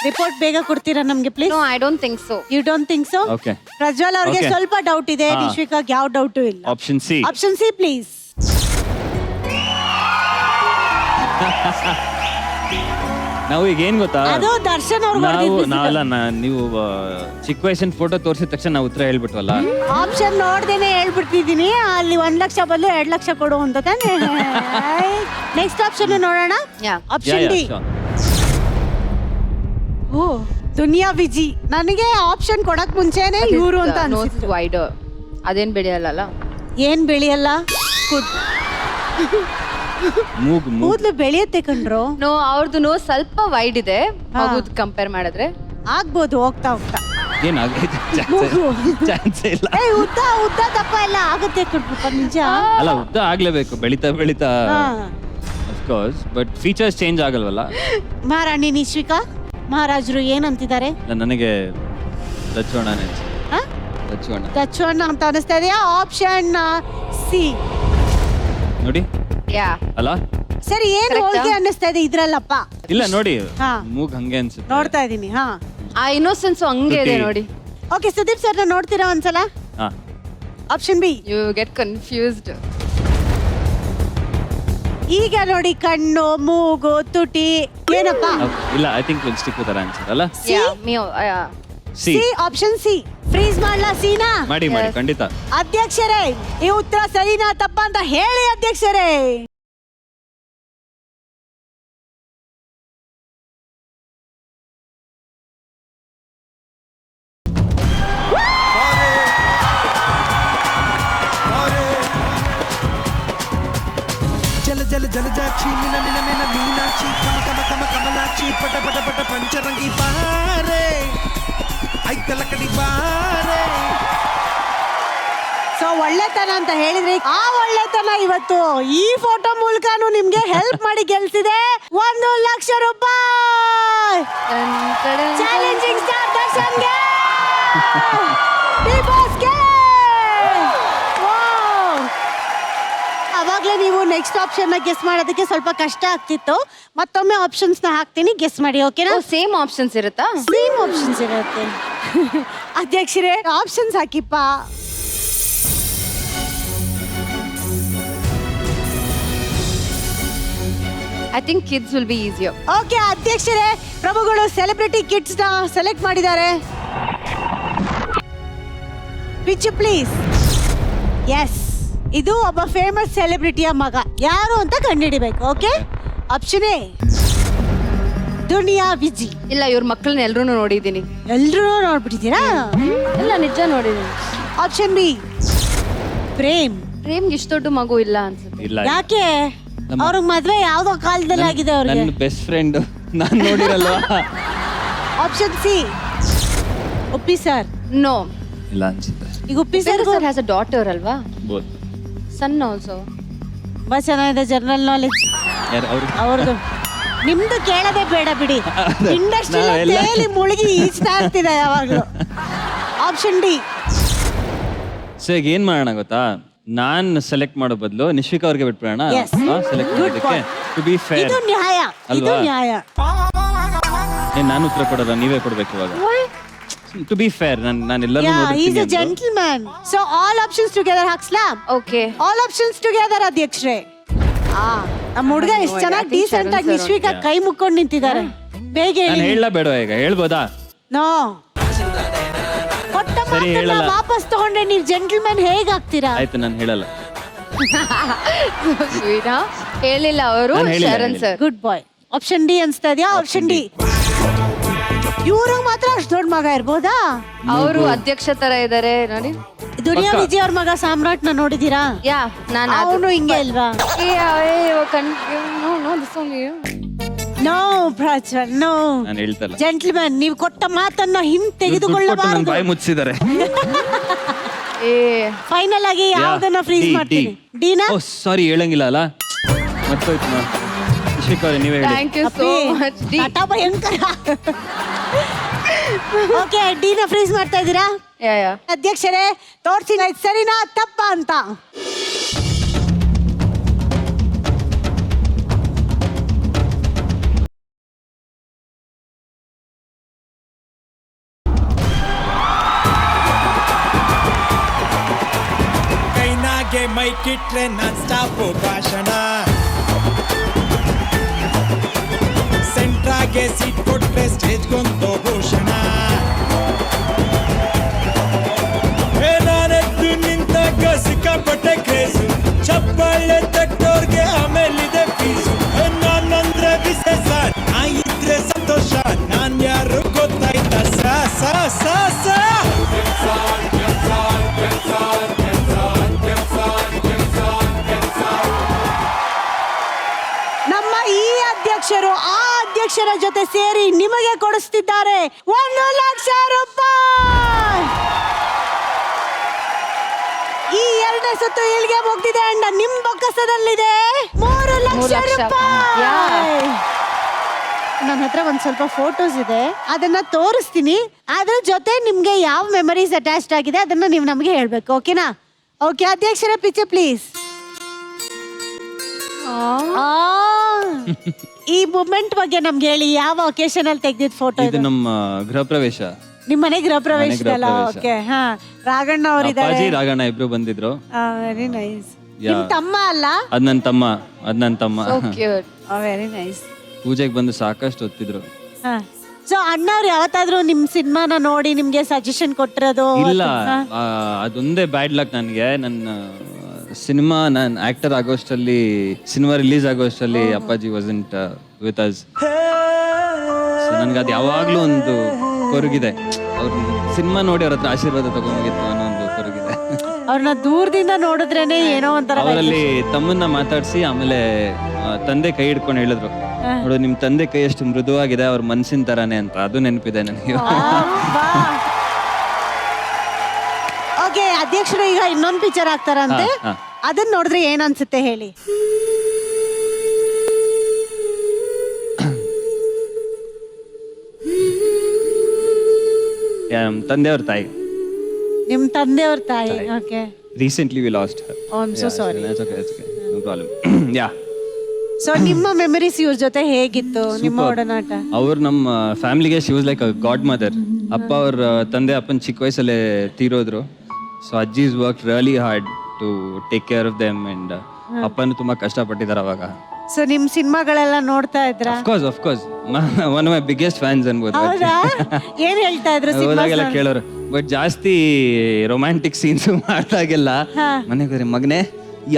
ರಿಪೋರ್ಟ್ ಬೇಗ ಕೊಡ್ತೀರಾ ನಮ್ಗೆ please? No, I don't think so. You don't think so? Okay. Prajwal ಅವ್ರಿಗೆ Okay. ಸ್ವಲ್ಪ ಡೌಟ್ ಇದೆ, ಹಾ. ನಿಶ್ವಿಕಾಗ್ ಯಾವ ಡೌಟು ಇಲ್ಲ. Option C. Option C please. ನಾವು ಈಗ ಏನ್ ಗೊತ್ತಾ, ಅದು ದರ್ಶನ್ ಅವ್ರಿಗೆ ನಾವೆಲ್ಲ ನೀವು ಚಿಕ್ಕ ವಯಸ್ಸಿನ ಫೋಟೋ ತೋರಿಸಿದ ತಕ್ಷಣ ನಾವು ಉತ್ತರ ಹೇಳ್ಬಿಟ್ವಲ್ಲ. ಆಪ್ಷನ್ ನೋಡ್ದೇನೆ ಹೇಳ್ಬಿಡ್ತಿದೀನಿ, ಅಲ್ಲಿ 1 ಲಕ್ಷ ಬದಲು 2 ಲಕ್ಷ ಕೊಡು ಅಂತ ತಾನೆ. ನೆಕ್ಸ್ಟ್ ಆಪ್ಷನ್ ನೋಡೋಣ. Yeah. Option D. Oh, Duniya Viji. ನನಗೆ ಆಪ್ಷನ್ ಕೊಡಕ್ ಮುಂಚೆನೆ ಇವರು ಅಂತ ಅನ್ಸಿತ್ತು. ವೈಡರ್ ಅದೇನ್ ಬೆಳೆಯಲ್ಲ. ಏನ್ ಬೆಳೆಯಲ್ಲ? ಮೂಗು ಕೂದ್ಲು ಬೆಳೆಯುತ್ತೆ ಕಣ್ರು. ನೋ, ಅವ್ರದ್ದು ನೋ ಸ್ವಲ್ಪ ವೈಡ್ ಇದೆ ಮಗುದ್ ಕಂಪೇರ್ ಮಾಡಿದ್ರೆ. ಆಗ್ಬೋದು ಹೋಗ್ತಾ ಹೋಗ್ತಾ. ಏನಾಗೈತೆ? ಮೂಗು. ಚಾನ್ಸ್ ಇಲ್ಲ. ಏ, ಉದ್ದ ಉದ್ದ ದಪ್ಪ ಎಲ್ಲ ಆಗುತ್ತೆ ಕಣ್ರಪ್ಪ, ನಿಜ. ಅಲ್ಲ, ಉದ್ದ ಆಗ್ಲೇಬೇಕು, ಬೆಳಿತಾ ಬೆಳಿತಾ ಅಫ್ಕೋರ್ಸ್. ಬಟ್ ಫೀಚರ್ಸ್ ಚೇಂಜ್ ಆಗಲ್ವಲ್ಲ. ಮಹಾರಾಣಿ ನಿಶ್ವಿಕಾ ಮಹಾರಾಜರು ಏನಂತಿದ್ದಾರೆ? ನನಗೆ ದಚ್ಚೋಣನೇ ಹಾ? ದಚ್ಚೋಣ ದಚ್ಚೋಣ ಅಂತ ಅನಿಸ್ತಾ ಇದೆಯಾ? ಆಪ್ಷನ್ ಸಿ ನೋಡಿ. ಯಾ, ಅಲ್ಲ ಸರಿ, ಏನ್ Correct ಆ? ಹೋಳಿಗೆ ಅನ್ನಿಸ್ತಾ ಇದೆ ಇದ್ರಲ್ಲಪ್ಪ? ಇಲ್ಲ ನೋಡಿ, ಹಾ. ಮೂಗ್ ಹಂಗೆ ಅನ್ಸುತ್ತೆ. ನೋಡ್ತಾ ಇದೀನಿ. ಹಾ, ಆ ಇನ್ನೋಸೆನ್ಸ್ ಹಂಗೆ ಇದೆ ತುಟಿ. ನೋಡಿ. ಓಕೆ, ಸುದೀಪ್ ಸರ್ ನೋಡ್ತೀರಾ ಒಂದ್ಸಲ? ಹಾ. Option B. You get confused. ಈಗ ನೋಡಿ, ಕಣ್ಣು, ಮೂಗು, ತುಟಿ, ಏನಪ್ಪ? ಇಲ್ಲ, I think will stick with answer. ಅಲ್ಲ C. C. C, option C. Freeze ಮಾಡ್ಲಾ ಸೀನಾ? ಮಾಡಿ ಮಾಡಿ, ಖಂಡಿತ. ಅಧ್ಯಕ್ಷರೇ, ಈ ಉತ್ತರ ಸರಿನಾ ತಪ್ಪ ಅಂತ ಹೇಳಿ ಅಧ್ಯಕ್ಷರೇ. ಜಲ ಜಲ ಜಲಜಾಕ್ಷಿ ಮಿನ ಮಿನ ಮಿನ ಮೀನಾಕ್ಷಿ ಕಮ ಕಮ ಕಮ ಕಮಲಾಕ್ಷಿ ಪಟ ಪಟ ಪಟ ಪಂಚರಂಗಿ ಬಾರೆ ಐತಲ ಕಡಿ ಬಾರೆ. ಸೊ ಒಳ್ಳೆತನ ಅಂತ ಹೇಳಿದ್ರೆ, ಆ ಒಳ್ಳೆತನ ಇವತ್ತು ಈ ಫೋಟೋ ಮೂಲಕನೂ ನಿಮ್ಗೆ ಹೆಲ್ಪ್ ಮಾಡಿ ಗೆಲ್ಸಿದೆ 1 ಲಕ್ಷ ರೂಪಾಯಿ. ಚಾಲೆಂಜಿಂಗ್ ಸ್ಟಾರ್ ದರ್ಶನ್ಗೆ, ಬಿಗ್ ಬಾಸ್ಗೆ. ಅವಾಗ್ಲೇ ನೀವು ನೆಕ್ಸ್ಟ್ ಆಪ್ಷನ್ ನ ಗೆಸ್ ಮಾಡೋದಕ್ಕೆ ಸ್ವಲ್ಪ ಕಷ್ಟ ಆಗ್ತಿತ್ತು. ಮತ್ತೊಮ್ಮೆ ಆಪ್ಷನ್ಸ್ ನ ಹಾಕ್ತೀನಿ, ಗೆಸ್ ಮಾಡಿ. ಓಕೆನಾ? ಸೇಮ್ ಆಪ್ಷನ್ಸ್ ಇರುತ್ತಾ? ಸೇಮ್ ಆಪ್ಷನ್ಸ್ ಇರುತ್ತೆ. ಅಧ್ಯಕ್ಷರೇ, ಆಪ್ಷನ್ಸ್ ಹಾಕಿಪ್ಪ. I think kids will be easier. Okay ಅಧ್ಯಕ್ಷರೇ, ಪ್ರಭುಗಳು ಸೆಲೆಬ್ರಿಟಿ ಕಿಡ್ಸ್ ನ ಸೆಲೆಕ್ಟ್ ಮಾಡಿದ್ದಾರೆ. Pitch please. ಎಸ್, ಇದು ಒಬ್ಬ ಫೇಮಸ್ ಸೆಲೆಬ್ರಿಟಿಯ ಮಗ. ಯಾರು ಅಂತ ಕಂಡುಹಿಡಿಬೇಕು. Okay, option A Duniya Viji. ಇಲ್ಲ, ಇವ್ರ ಮಕ್ಕಳನ್ನ ಎಲ್ರೂ ನೋಡಿದೀನಿ. ಎಲ್ರೂ ನೋಡ್ಬಿಟ್ಟಿದ್ದೀರಾ? ಇಲ್ಲ, ನಿಜ ನೋಡಿದೀನಿ. Option B Prem. ಪ್ರೇಮ್ಗೆ ಇಷ್ಟು ದೊಡ್ಡ ಮಗು ಇಲ್ಲ ಅನ್ಸುತ್ತೆ. ಇಲ್ಲ, ಯಾಕೆ? ಅವ್ರಿಗೆ ಮದ್ವೆ ಯಾವ್ದೋ ಕಾಲದಲ್ಲಿ ಆಗಿದೆ ಅವ್ರಿಗೆ. ನನ್ನ ಬೆಸ್ಟ್ ಫ್ರೆಂಡ್ ನಾನು ನೋಡಿರಲ್ವಾ. Option C Uppi sir. No, ಇಲ್ಲ ಅನ್ಸುತ್ತೆ. ಈಗ Uppi sir sir has a daughter ಅಲ್ವಾ? ಬೋತ್. Son also. ತುಂಬಾ ಚೆನ್ನಾಗಿದೆ ಜನರಲ್ ನಾಲೆಜ್ ಯಾರು ಅವ್ರು? ಅವ್ರದ್ದು. ನಿಮ್ದು ಕೇಳದೆ ಬೇಡ ಬಿಡಿ, ಇಂಡಸ್ಟ್ರಿ ನಾವೆಲ್ಲ- ತೇಲಿ ಮುಳುಗಿ ಈಜ್ತಾ ಇರ್ತಿದೆ ಯಾವಾಗ್ಲೂ. Option D. ಸೊ ಈಗ ಏನ್ ಮಾಡೋಣ ಗೊತ್ತಾ, ನಾನ್ ಸೆಲೆಕ್ಟ್ ಮಾಡೋ ಬದಲು ನಿಶ್ವಿಕಾ ಅವ್ರಿಗೆ ಬಿಟ್ಬಿಡೋಣ Yes. ಸೆಲೆಕ್ಟ್ Good ಮಾಡೋದಕ್ಕೆ. point. To be fair. ಇದು ನ್ಯಾಯ, ಇದು ಅಲ್ವಾ? ನ್ಯಾಯ. ನಾನು ಉತ್ತರ ಕೊಡೋಲ್ಲ, ನೀವೇ ಕೊಡ್ಬೇಕು ಇವಾಗ. ಟು ಬಿ ಫೇರ್, ನಾನು ಎಲ್ಲರೂ is a gentleman. So all options together ಹಾಕ್ಸ್ಲಾ? ಓಕೆ. ಆಲ್ ಆಪ್ಷನ್ಸ್ ಟುಗೆದರ್ ಅಧ್ಯಕ್ಷರೇ. ನಮ್ಮ ಹುಡುಗ ಎಷ್ಟು ಚೆನ್ನಾಗಿ ಡೀಸೆಂಟ್ ಆಗಿ ನಿಶ್ವಿಕಾ ಕೈ ಮುಕ್ಕೊಂಡು ನಿಂತಿದ್ದಾರೆ. ಬೇಗ ನಾನು ಹೇಳಿ. ಹೇಳ ಬೇಡ, ಈಗ ಹೇಳ್ಬೋದಾ? ನೋ, ಕೊಟ್ಟ ಸರಿ, ಮಾತನ್ನ ಹೇಳಲ್ಲ. ವಾಪಸ್ ತಗೊಂಡ್ರೆ ನೀವು ಜೆಂಟಲ್ಮನ್ ಹೇಗಾಗ್ತೀರಾ? ಆಯ್ತು, ನಾನು ಹೇಳಲ್ಲ. ಹೇಳಿಲ್ಲ ಅವರು. ನಾನ್ ಹೇಳಿಲ್ಲ, ಶರಣ್ ಹೇಳಿಲ್ಲ. ಸರ್. ಗುಡ್ ಬಾಯ್. ಆಪ್ಷನ್ ಡಿ ಅನ್ಸ್ತಾ ಇದೆಯಾ? Option D. ಇವ್ರಿಗೆ ಮಾತ್ರ ಅಷ್ಟು ದೊಡ್ಡ ಮಗ ಇರ್ಬೋದಾ? ಅವರು ಅಧ್ಯಕ್ಷ ತರ ಇದಾರೆ ನೋಡಿ. ದುನಿಯಾ ಪಕ್ಕ. ವಿಜಯ್ ಅವ್ರ ಮಗ ಸಾಮ್ರಾಟ್ನ ನೋಡಿದೀರಾ? ಯಾ, ನಾನು ಅವನು ಹಿಂಗೆ ಅಲ್ವಾ? No Prajwal, no. ನಾನು ಹೇಳ್ತಲ್ಲ. ಜೆಂಟಲ್ಮನ್, ನೀವು ಕೊಟ್ಟ ಮಾತನ್ನ ನನ್ನ ಹಿಂತೆಗೆದುಕೊಳ್ಳಬಾರದು. ಬಾಯಿ ಮುಚ್ಚಿದ್ದಾರೆ. ಫೈನಲ್ ಆಗಿ ಯಾವ್ದನ್ನ ಫ್ರೀಸ್ ಮಾಡ್ತೀನಿ? ಡಿನಾ? ಓ ಸಾರಿ, ಹೇಳಂಗಿಲ್ಲ ಅಲ್ಲ, ಮತ್ತೋಯ್ತು. ನಿಶ್ವಿಕಾ ಅವ್ರೆ, ನೀವೇ ಹೇಳಿ. Thank you so much. ನಟ ಭಯಂಕರ. ಓಕೆ ಡಿನ ಫ್ರೀಸ್ ಮಾಡ್ತಾ ಇದ್ದೀರಾ? ಯಾ ಅಧ್ಯಕ್ಷರೇ ತೋರ್ಸಿ ಇದು ಸರಿನಾ ತಪ್ಪ ಅಂತ. ಕೈನಾಗೆ ಮೈಕಿಟ್ರೆ ನಾನ್ ಸ್ಟಾಪ್ ಭಾಷಣ, ಸೆಂಟ್ರಾಗೆ ಸೀಟ್ ಕೊಟ್ರೆ ಸ್ಟೇಜ್ಗೊಂದು ಭೂಷಣ. ನಾನೆದ್ದು ನಿಂತಾಗ ಸಿಕ್ಕಾಪಟ್ಟೆ ಕ್ರೇಜು, ಚಪ್ಪಾಳೆ ತಟ್ಟೋರ್ಗೆ ಆಮೇಲಿದೆ ಫೀಸು. ನಾನಂದ್ರೆ ವಿಶೇಷ, ನಾ ಇದ್ರೆ ಸಂತೋಷ, ನಾನ್ ಯಾರು ಗೊತ್ತಾಯ್ತಾ? ಸ ಸ ಸ ಸ ನಮ್ಮ ಈ ಅಧ್ಯಕ್ಷರು ಆ ಅಧ್ಯಕ್ಷರ ಜೊತೆ ಸೇರಿ ನಿಮಗೆ ಕೊಡಿಸ್ತಿದ್ದಾರೆ 1,00,000 ರೂಪಾಯಿ. ಈ ಎರಡನೇ ಸುತ್ತು ಇಲ್ಲಿಗೆ ಮುಗ್ದಿದೆ ಅಂಡ ನಿಮ್ ಬೊಕ್ಕಸದಲ್ಲಿದೆ 3,00,000 ರೂಪಾಯಿ. ನನ್ನ ಹತ್ರ ಒಂದ್ ಸ್ವಲ್ಪ ಫೋಟೋಸ್ ಇದೆ, ಅದನ್ನ ತೋರಿಸ್ತೀನಿ. ಅದ್ರ ಜೊತೆ ನಿಮ್ಗೆ ಯಾವ ಮೆಮರೀಸ್ ಅಟ್ಯಾಚ್ಡ್ ಆಗಿದೆ ಅದನ್ನ ನೀವು ನಮ್ಗೆ ಹೇಳ್ಬೇಕು. ಓಕೆನಾ? ಓಕೆ ಅಧ್ಯಕ್ಷರ ಪಿಕ್ಚರ್ ಪ್ಲೀಸ್. ಈ ಮೂಮೆಂಟ್ ಬಗ್ಗೆ ನಮ್ಗೆ ಹೇಳಿ, ಯಾವ ಒಕೇಶನ್ ಅಲ್ಲಿ ತೆಗ್ದಿದ್ ಫೋಟೋ ಇದು ನಮ್ಮ ಗೃಹ ಪ್ರವೇಶ, ನಿಮ್ ಮನೆ ಗೃಹ ಪ್ರವೇಶದಲ್ಲ? ಓಕೆ ಹಾ, ರಾಘಣ್ಣ ಅವರಿದ್ದಾರೆ, ಅಪ್ಪಾಜಿ ರಾಘಣ್ಣ ಇಬ್ರು ಬಂದಿದ್ರು. Very nice. ನಿಮ್ ತಮ್ಮ ಅಲ್ಲ? ಅದ್ ನನ್ ತಮ್ಮ. ಕ್ಯೂಟ್. Very nice. ಪೂಜೆಗೆ ಬಂದು ಸಾಕಷ್ಟು ಹೊತ್ತಿದ್ರು. ಸೊ ಅಣ್ಣವ್ರು ಯಾವತ್ತಾದ್ರೂ ನಿಮ್ ಸಿನಿಮಾನ ನೋಡಿ ನಿಮ್ಗೆ ಸಜೆಷನ್ ಕೊಟ್ಟಿರೋದು? ಇಲ್ಲ, ಅದೊಂದೇ ಬ್ಯಾಡ್ ಲಕ್ ನನಗೆ. ನನ್ನ ಸಿನಿಮಾ ನಾನು ಆಕ್ಟರ್ ಆಗೋಷ್ಟರಲ್ಲಿ, ಸಿನಿಮಾ ರಿಲೀಸ್ ಆಗೋಷ್ಟರಲ್ಲಿ ಅಪ್ಪಾಜಿ ವಾಸಂಟ್ ವಿತ್ ಅಸ್. ಸೊ ನನ್ಗೆ ಅದು ಯಾವಾಗ್ಲೂ ಒಂದು ಕೊರಗಿದೆ. ಅವ್ರ ಸಿನಿಮಾ ನೋಡಿ ಅವ್ರ ಹತ್ರ ಆಶೀರ್ವಾದ ತಗೊಂಡೋಗಿತ್ತು ಅನ್ನೋ ಒಂದು ಕೊರಗಿದೆ. ಅವ್ರನ್ನ ದೂರದಿಂದ ನೋಡಿದ್ರೇನೆ ಏನೋ ಒಂಥರ. ಅವರಲ್ಲಿ ತಮ್ಮನ್ನ ಮಾತಾಡ್ಸಿ ಆಮೇಲೆ ತಂದೆ ಕೈ ಹಿಡ್ಕೊಂಡು ಹೇಳಿದ್ರು, ನೋಡು ನಿಮ್ ತಂದೆ ಕೈ ಎಷ್ಟು ಮೃದುವಾಗಿದೆ, ಅವ್ರ ಮನ್ಸಿನ ತರಾನೇ ಅಂತ. ಅದು ನೆನಪಿದೆ ನನಗೆ. ಓಕೆ ಅಧ್ಯಕ್ಷರು ಈಗ ಇನ್ನೊಂದು ಪಿಕ್ಚರ್ ಆಗ್ತಾರಂತೆ, ಅದನ್ನ ನೋಡಿದ್ರೆ ಏನ್ ಅನ್ಸುತ್ತೆ ಹೇಳಿ? ತಂದೆಯವ್ರ ತಾಯಿ. ನಿಮ್ ತಂದೆಯವ್ರ ತಾಯಿ. Okay. Recently we lost her. Oh, I'm so sorry. It's okay. No problem. Yeah. So ನಿಮ್ಮ ಮೆಮರೀಸ್ ಇವ್ರ ಜೊತೆ ಹೇಗಿತ್ತು, ನಿಮ್ಮ ಒಡನಾಟ? ಅವ್ರು ನಮ್ಮ ಫ್ಯಾಮಿಲಿಗೆ she was like a godmother. ಅಪ್ಪ ಅವ್ರ ಅಪ್ಪನ ಚಿಕ್ಕ ವಯಸ್ಸಲ್ಲೇ ತೀರೋದ್ರು. ಸೊ ಅಜ್ಜಿ is work really hard to take care of them and ಅಪ್ಪನು ತುಂಬಾ ಕಷ್ಟಪಟ್ಟಿದ್ದಾರೆ ಅವಾಗ. ಸೊ ನಿಮ್ ಸಿನಿಮಾಗಳೆಲ್ಲ ನೋಡ್ತಾ ಇದ್ರಾ? Of course one of my biggest fans ಅನ್ಬೋದು. ಹೌದಾ? ಏನ್ ಹೇಳ್ತಾ ಇದ್ರು ಹೋದಾಗೆಲ್ಲ ಕೇಳೋರು. ಬಟ್ ಜಾಸ್ತಿ ರೊಮ್ಯಾಂಟಿಕ್ ಸೀನ್ಸ್ ಮಾಡಿದಾಗೆಲ್ಲ ಮನೆಗೆ ಮಗನೇ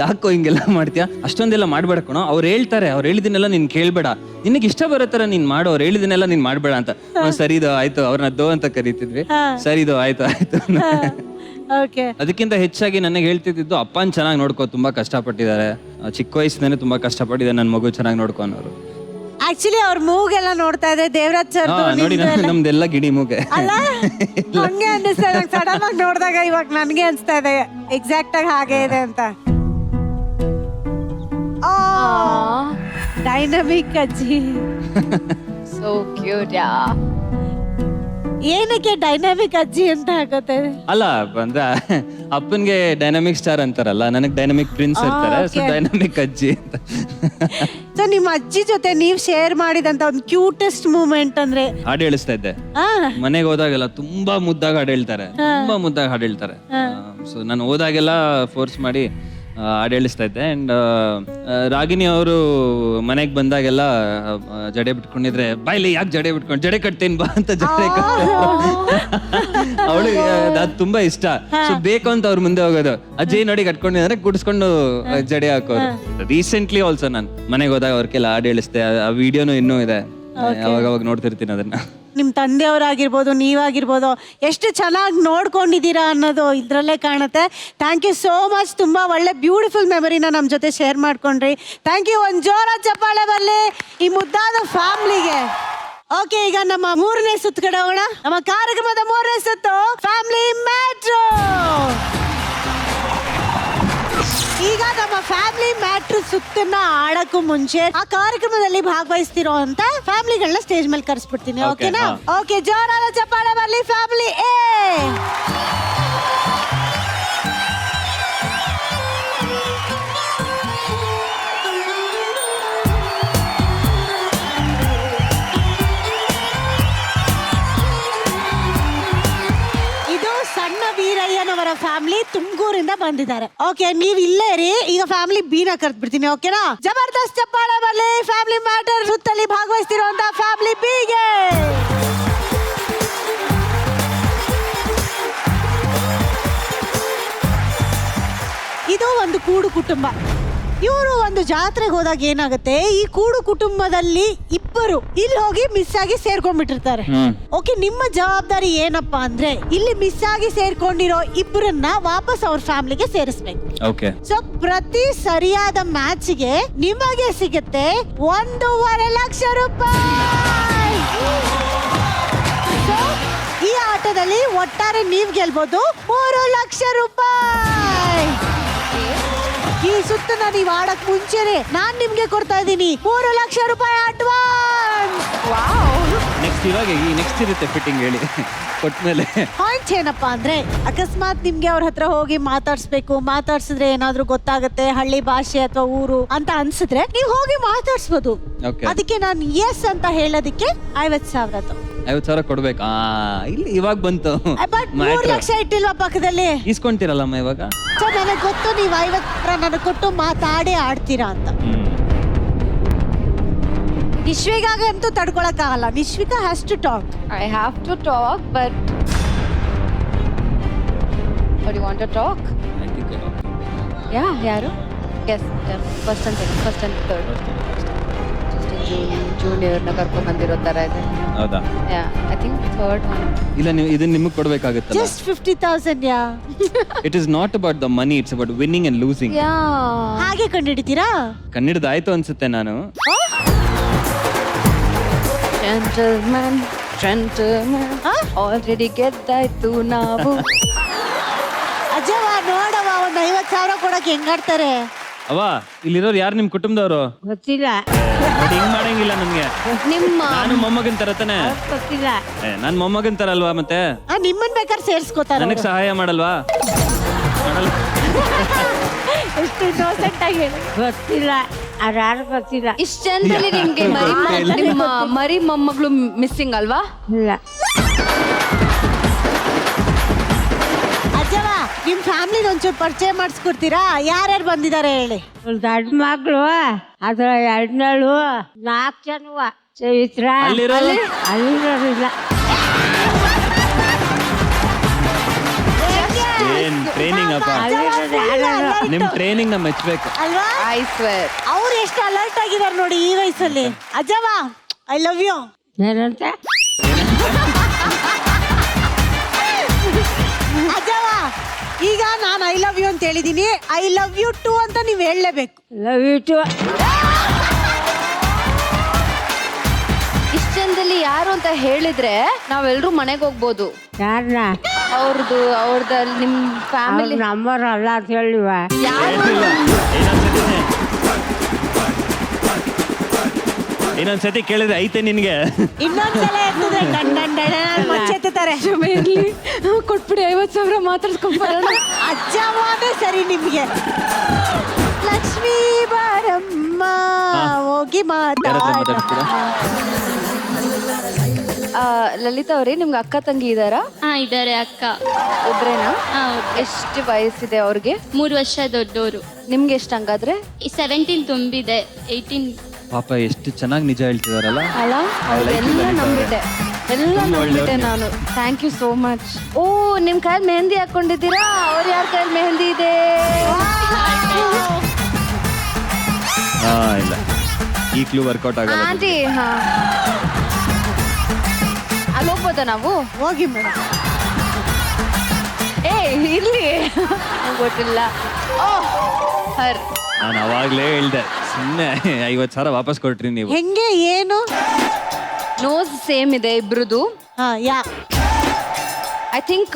ಯಾಕೋ ಹಿಂಗೆಲ್ಲ ಮಾಡ್ತೀಯಾ, ಅಷ್ಟೊಂದೆಲ್ಲ ಮಾಡ್ಬೇಡ ಕಣೋ, ಅವ್ರು ಹೇಳ್ತಾರೆ, ಅವ್ರು ಹೇಳಿದನ್ನೆಲ್ಲ ನೀನ್ ಕೇಳ್ಬೇಡ, ನಿನಗೆ ಇಷ್ಟ ಬರೋತರ ನೀನ್ ಮಾಡು, ಅವ್ರು ಹೇಳಿದನ್ನೆಲ್ಲ ನೀನ್ ಮಾಡ್ಬೇಡ ಅಂತ. ಸರಿದು ಆಯ್ತು, ಅವ್ರನ್ನ ದೋ ಅಂತ ಕರೀತಿದ್ವಿ. ಸರಿದು ಆಯ್ತು. ಅದಕ್ಕಿಂತ ಹೆಚ್ಚಾಗಿ ನನಗೆ ಹೇಳ್ತಿದ್ದು ಅಪ್ಪನ್ ಚೆನ್ನಾಗಿ ನೋಡ್ಕೋ, ತುಂಬಾ ಕಷ್ಟಪಟ್ಟಿದ್ದಾರೆ, ಚಿಕ್ಕ ವಯಸ್ಸಿನೇ ತುಂಬಾ ಕಷ್ಟಪಟ್ಟಿದ್ದಾರೆ, ನನ್ನ ಮಗು ಚೆನ್ನಾಗಿ ನೋಡ್ಕೊ ಅನ್ನೋರು. ಆಕ್ಚುಲಿ ಅವ್ರ ಮೂಗೆಲ್ಲ ನೋಡ್ತಾ ಇದ್ರೆ ದೇವರಾಜ್ ಸರ್ ನೋಡಿ ನಮ್ದೆಲ್ಲ ಗಿಡಿ ಮೂಗೆ ಅಲ್ಲ, ಹಂಗೆ ಅನ್ನಿಸ್ತಾ ಇದೆ ಸಡನ್ ಆಗಿ ನೋಡಿದಾಗ. ಇವಾಗ ನನ್ಗೆ ಅನ್ಸ್ತಾ ಇದೆ ಎಕ್ಸಾಕ್ಟ್ ಆಗಿ ಹಾಗೆ ಇದೆ ಅಂತ. ಡೈನಮಿಕ್ ಅಜ್ಜಿ. So cute. ಯಾ, ಏನಕ್ಕೆ ಡೈನಾಮಿಕ್ ಅಜ್ಜಿ ಅಂತ ಆಗುತ್ತೆ? ಅಲ್ಲ ಅಂದ್ರೆ ಅಪ್ಪನ್ಗೆ ಡೈನಾಮಿಕ್ ಸ್ಟಾರ್ ಅಂತಾರಲ್ಲ, ನನಗೆ ಡೈನಾಮಿಕ್ ಪ್ರಿನ್ಸ್ ಇರ್ತಾರೆ. ಸೊ ಡೈನಾಮಿಕ್ ಅಜ್ಜಿ ಅಂತ. ಸೊ ನಿಮ್ಮ ಅಜ್ಜಿ ಜೊತೆ ನೀವ್ ಶೇರ್ ಮಾಡಿದಂತ ಒಂದು ಕ್ಯೂಟೆಸ್ಟ್ ಮೂಮೆಂಟ್ ಅಂದ್ರೆ? ಹಾಡು ಹೇಳಿಸ್ತಾ ಇದ್ದೆ ಮನೆಗೆ ಹೋದಾಗೆಲ್ಲ, ತುಂಬಾ ಮುದ್ದಾಗ ಹಾಡು ಹೇಳ್ತಾರೆ, ತುಂಬಾ ಮುದ್ದಾಗ ಹಾಡು ಹೇಳ್ತಾರೆ. ಸೊ ನಾನು ಹೋದಾಗೆಲ್ಲ ಫೋರ್ಸ್ ಮಾಡಿ ಹಾಡು ಹೇಳಿಸ್ತಾ ಇದ್ದೆ. ಅಂಡ್ ರಾಗಿಣಿ ಅವರು ಮನೆಗೆ ಬಂದಾಗೆಲ್ಲ ಜಡೆ ಬಿಟ್ಕೊಂಡಿದ್ರೆ, ಬಾಯ್ಲಿ ಯಾಕೆ ಜಡೆ ಬಿಟ್ಕೊಂಡು, ಜಡೆ ಕಟ್ತೇನ್ ಬಾ ಅಂತ ಜಡೆ ಅವಳಿಗೆ ಅದು ತುಂಬಾ ಇಷ್ಟ. ಸೊ ಬೇಕು ಅಂತ ಅವ್ರ ಮುಂದೆ ಹೋಗೋದು, ಅಜ್ಜಿ ನೋಡಿ ಕಟ್ಕೊಂಡಿದ್ರೆ ಕುಡಿಸ್ಕೊಂಡು ಜಡೆ ಹಾಕೋರು. ರೀಸೆಂಟ್ಲಿ ಆಲ್ಸೋ ನಾನು ಮನೆಗೆ ಹೋದಾಗ ಅವ್ರಿಗೆಲ್ಲ ಹಾಡು ಹೇಳಿಸ್ದೆ. ಆ ವಿಡಿಯೋನು ಇನ್ನೂ ಇದೆ, ಅವಾಗ ನೋಡ್ತಿರ್ತೀನಿ ಅದನ್ನ. ನಿಮ್ ತಂದೆಯವರಾಗಿರ್ಬೋದು, ನೀವಾಗಿರ್ಬೋದು, ಎಷ್ಟು ಚೆನ್ನಾಗಿ ನೋಡ್ಕೊಂಡಿದ್ದೀರಾ ಅನ್ನೋದು ಇದ್ರಲ್ಲೇ ಕಾಣುತ್ತೆ. Thank you so much. ತುಂಬಾ ಒಳ್ಳೆ ಬ್ಯೂಟಿಫುಲ್ ಮೆಮರಿನ ನಮ್ಮ ಜೊತೆ ಶೇರ್ ಮಾಡ್ಕೊಂಡ್ರಿ. Thank you. ಒಂದು ಜೋರ ಚಪ್ಪಾಳೆ ಬರಲಿ ಈ ಮುದ್ದಾದ ಫ್ಯಾಮಿಲಿಗೆ. ಓಕೆ, ಈಗ ನಮ್ಮ ಮೂರನೇ ಸುತ್ತು ಕಡೆ ಹೋಗೋಣ. ನಮ್ಮ ಕಾರ್ಯಕ್ರಮದ ಮೂರನೇ ಸುತ್ತು ಫ್ಯಾಮಿಲಿ ಮ್ಯಾಟ್ರು. ಈಗ ನಮ್ಮ ಫ್ಯಾಮಿಲಿ ಮ್ಯಾಟ್ರು ಸುತ್ತನ್ನ ಆಡಕ್ಕೂ ಮುಂಚೆ ಆ ಕಾರ್ಯಕ್ರಮದಲ್ಲಿ ಭಾಗವಹಿಸ್ತಿರೋ ಅಂತ ಫ್ಯಾಮಿಲಿಗಳನ್ನ ಸ್ಟೇಜ್ ಮೇಲೆ ಕರೆಸ್ಬಿಡ್ತೀನಿ. Okay, ಓಕೆನಾ? ಹಾ. ಓಕೆ, ಜೋರಾದ ಚಪ್ಪಾಳೆ ಬರ್ಲಿ ಫ್ಯಾಮಿಲಿ ಎ. ಇದು ಸಣ್ಣ ವೀರಯ್ಯನವರ ಫ್ಯಾಮಿಲಿ ತುಮಕೂರಿಂದ ಬಂದಿದ್ದಾರೆ. ಓಕೆ, ನೀವ್ ಇಲ್ಲೇ ರೀ. ಈಗ ಫ್ಯಾಮಿಲಿ ಬೀನ ಕರ್ದ್ಬಿಡ್ತೀನಿ. ಓಕೆನಾ? ಜಬರ್ದಸ್ತ್ ಚಪ್ಪಾಳೆ ಬರ್ಲಿ ಫ್ಯಾಮಿಲಿ ಮ್ಯಾಟರ್ ಸುತ್ತಲ್ಲಿ ಭಾಗವಹಿಸ್ತಿರುವಂತ ಫ್ಯಾಮಿಲಿ ಬಿಗೆ. ಇದು ಒಂದು ಕೂಡು ಕುಟುಂಬ. ಇವರು ಒಂದು ಜಾತ್ರೆಗೆ ಹೋದಾಗ ಏನಾಗುತ್ತೆ, ಈ ಕೂಡು ಕುಟುಂಬದಲ್ಲಿ ಇಬ್ಬರು ಇಲ್ಲಿ ಹೋಗಿ ಮಿಸ್ ಆಗಿ ಸೇರ್ಕೊಂಡ್ಬಿಟ್ಟಿರ್ತಾರೆ. ಓಕೆ, ನಿಮ್ಮ ಜವಾಬ್ದಾರಿ ಏನಪ್ಪಾ ಅಂದ್ರೆ ಇಲ್ಲಿ ಮಿಸ್ ಆಗಿ ಸೇರ್ಕೊಂಡಿರೋ ಇಬ್ಬರನ್ನ ವಾಪಸ್ ಅವ್ರ ಫ್ಯಾಮಿಲಿಗೆ ಸೇರಿಸ್ಬೇಕು. ಓಕೆ. ಸೊ ಪ್ರತಿ ಸರಿಯಾದ ಮ್ಯಾಚ್ಗೆ ನಿಮಗೆ ಸಿಗುತ್ತೆ 1.5 ಲಕ್ಷ ರೂಪಾಯಿ. So, ಈ ಆಟದಲ್ಲಿ ಒಟ್ಟಾರೆ ನೀವ್ ಗೆಲ್ಬಹುದು 3 ಲಕ್ಷ ರೂಪಾಯಿ. ಈ ಸುತ್ತನ್ನ ನೀವ್ ಆಡಕ್ ಮುಂಚೆನೆ ನಾನ್ ನಿಮ್ಗೆ ಕೊಡ್ತಾ ಇದ್ದೀನಿ 3 ಲಕ್ಷ ರೂಪಾಯಿ ಅಡ್ವಾನ್ಸ್. ನೆಕ್ಸ್ಟ್ ಇವಾಗ ನೆಕ್ಸ್ಟ್ ಇರುತ್ತೆ ಫಿಟ್ಟಿಂಗ್ ಹೇಳಿ ಕೊಟ್ಮೇಲೆ. ಪಾಯಿಂಟ್ ಏನಪ್ಪಾ ಅಂದ್ರೆ ಅಕಸ್ಮಾತ್ ನಿಮ್ಗೆ ಅವ್ರ ಹತ್ರ ಹೋಗಿ ಮಾತಾಡ್ಸಿದ್ರೆ ಏನಾದ್ರೂ ಗೊತ್ತಾಗುತ್ತೆ ಹಳ್ಳಿ ಭಾಷೆ ಅಥವಾ ಊರು ಅಂತ ಅನ್ಸಿದ್ರೆ ನೀವ್ ಹೋಗಿ ಮಾತಾಡ್ಸ್ಬೋದು. Okay. ಅದಕ್ಕೆ ನಾನು ಎಸ್ ಅಂತ ಹೇಳೋದಕ್ಕೆ 50,000. 50,000 ಕೊಡ್ಬೇಕು. ಇಲ್ಲಿ ಇವಾಗ ಬಂತು ಬಟ್ 3 ಲಕ್ಷ ಇಟ್ಟಿಲ್ವಾ ಪಕ್ಕದಲ್ಲಿ? ಇಸ್ಕೊಂತೀರಲ್ಲಮ್ಮ ಇವಾಗ. ಸೊ ನನಗೆ ಗೊತ್ತು ನೀವು 50 ನನಗೆ ಕೊಟ್ಟು ಮಾತಾಡೇ ಆಡ್ತೀರಾ ಅಂತ. ನಿಶ್ವಿಗಾಗಂತೂ ತಡ್ಕೊಳಕ್ಕಾಗಲ್ಲ. Nishvika has to talk. I have to talk, but do you want to talk? Yeah, ಯಾರು? Yes, first and second, first and third. ಜೂನಿಯರ್ನ ಕರ್ಕೊಂಡ್ ಬಂದಿರೋ ತರ ಇದೆ. ಹೌದಾ? Yeah, I think third one. ಇಲ್ಲ, ನೀವು ಇದನ್ನ ನಿಮಗೆ ಕೊಡ್ಬೇಕಾಗುತ್ತಲ್ಲ. Just 50,000. Yeah, it is not about the money, it's about winning and losing. Yeah. ಹಾಗೆ ಕಂಡಿಡಿತೀರಾ? ಕನ್ನಡದಾಯ್ತು ಅನ್ಸುತ್ತೆ ನಾನು. Gentleman, already ಗೆದ್ದಾಯ್ತು ನಾವು. ಅಜ್ಜವ ನೋಡವ, ಒಂದು 50,000 ಕೊಡಕ್ಕೆ ಹೆಂಗಾಡ್ತಾರೆ. ಅವ ಇಲ್ಲಿರೋರು ಯಾರು ನಿಮ್ ಕುಟುಂಬದವರು? ಗೊತ್ತಿಲ್ಲ. ನೋಡಿ, ಹಿಂಗ್ ಮಾಡಂಗಿಲ್ಲ ನಮ್ಗೆ. ನಿಮ್ಮ ನಾನು ಮೊಮ್ಮಗನ್ ತರ ತಾನೆ. ಗೊತ್ತಿಲ್ಲ. ನಾನ್ ಮೊಮ್ಮಗನ್ ತರ ಅಲ್ವಾ ಮತ್ತೆ? ನಿಮ್ಮನ್ ಬೇಕಾದ್ರೆ ಸೇರ್ಸ್ಕೋತಾರ. ನನಗ್ ಸಹಾಯ ಮಾಡಲ್ವಾ? ಮಾಡಲ್ಲ. ಎಷ್ಟು ಇನ್ನೋಸೆಂಟ್ ಆಗಿ ಹೇಳಿ. ಗೊತ್ತಿಲ್ಲ, ಅದ್ಯಾರು ಗೊತ್ತಿಲ್ಲ. ಇಷ್ಟ ಜನರಲ್ಲಿ ನಿಮ್ಗೆ ನಿಮ್ಮ ಮರಿ ಮೊಮ್ಮಗಳು ಮಿಸ್ಸಿಂಗ್ ಅಲ್ವಾ? ಇಲ್ಲ. ಅಜ್ಜವ, ನಿಮ್ ಫ್ಯಾಮಿಲಿ ಒಂಚೂರು ಪರಿಚಯ ಮಾಡಿಸ್ಕೊಡ್ತೀರಾ? ಯಾರ್ಯಾರು ಬಂದಿದ್ದಾರೆ ಹೇಳಿ. ಒಂದು ಗಂಡು ಮಗಳು, ಅದ್ರ ಎರಡನೇಳು, 4 ಜನವ. ಚೈತ್ರ ಅಲ್ಲಿರೋರು? ಅಲ್ಲಿರೋರಿಲ್ಲ. ಏನ್ ಟ್ರೈನಿಂಗ್ ಅಪ್ಪ. ನಿಮ್ ಟ್ರೈನಿಂಗ್ ನಮ್ ಮೆಚ್ಬೇಕು ಅಲ್ವಾ? I square. ಅವ್ರು ಎಷ್ಟು ಅಲರ್ಟ್ ಆಗಿದಾರೆ ನೋಡಿ ಈ ವಯಸ್ಸಲ್ಲಿ. ಅಜ್ಜವ, ಐ ಲವ್ ಯು. ಏನಂತ? ಅಜ್ಜವ, ಈಗ ನಾನು ಐ ಲವ್ ಯು ಅಂತ ಹೇಳಿದೀನಿ. ಐ ಲವ್ ಯು ಟು ಅಂತ ನೀವ್ ಹೇಳಲೇಬೇಕು. Love you too. ಇಷ್ಟ ಜನದಲ್ಲಿ ಯಾರು ಅಂತ ಹೇಳಿದ್ರೆ ನಾವೆಲ್ಲರೂ ಮನೆಗೆ ಹೋಗ್ಬೋದು. ಯಾರನ್ನ? ಅವ್ರದ್ದು ನಿಮ್ ಫ್ಯಾಮಿಲಿ ನಂಬರ್ ಅಲ್ಲ ಅಂತ ಹೇಳಿವ. ಇನ್ನೊಂದ್ಸತಿ ಕೇಳಿದ್ರೆ ಐತೆ ನಿನ್ಗೆ. ಇನ್ನೊಂದ್ಸಲ ಎತ್ತಿದ್ರೆ ಮಚ್ಚೆತ್ತಾರೆ. ಕೊಟ್ಬಿಡಿ 50,000 ಮಾತಾಡ್ಸ್ಕೊಂಡ್ಬರೋಣ. ಅಜ್ಜವಾದೇ ಸರಿ ನಿಮ್ಗೆ. ಲಕ್ಷ್ಮೀ ಬಾರಮ್ಮ ಹೋಗಿ ಮಾತಾಡ್ತೀರಾ? ಲಲಿತಾ ಅವ್ರಿ, ನಿಮ್ಗೆ ಅಕ್ಕ ತಂಗಿ ಇದಾರಾ? ಇದ್ದಾರೆ ಅಕ್ಕ. ಒಬ್ರೇನಾ? ಒಬ್ರು. ಎಷ್ಟು ವಯಸ್ಸಿದೆ ಅವ್ರಿಗೆ? 3 ವರ್ಷ ದೊಡ್ಡವರು. ನಿಮ್ಗೆ ಎಷ್ಟು ಹಂಗಾದ್ರೆ? 17 ತುಂಬಿದೆ. 18. ಪಾಪ ಎಷ್ಟು ಚೆನ್ನಾಗಿ ನಿಜ ಹೇಳ್ತಿದಾರಲ್ಲ. ಅಲ್ಲ, ಅವ್ರೆಲ್ಲ ನಂಬಿದ್ದೆ, ಎಲ್ಲ ನಂಬಿದ್ದೆ ನಾನು. Thank you so much. Oh, ನಿಮ್ ಕೈಯಲ್ಲಿ ಮೆಹಂದಿ ಹಾಕೊಂಡಿದ್ದೀರಾ? ಅವ್ರ ಯಾರ ಕೈಯಲ್ಲಿ ಮೆಹಂದಿ ಇದೆ? ಇಲ್ಲ, ಈ ಕ್ಲೂ ವರ್ಕೌಟ್ ಆಗಲ್ಲ. ಆಂಟಿ, ಹಾ, ಅಲ್ಲಿ ಹೋಗ್ಬೋದಾ ನಾವು? ಹೋಗಿ ಮೇಡಮ್. ಏ ಇರ್ಲಿ, ಗೊತ್ತಿಲ್ಲ. ಓ ಹರ್, ನಾನು ಅವಾಗ್ಲೇ ಹೇಳ್ದೆ, ಸುಮ್ಮನೆ 50,000 ವಾಪಸ್ ಕೊಟ್ರಿ ನೀವು. ಹೆಂಗೆ ಏನು? ನೋಸ್ ಸೇಮ್ ಇದೆ ಇಬ್ರದು. ಹಾ, yeah I think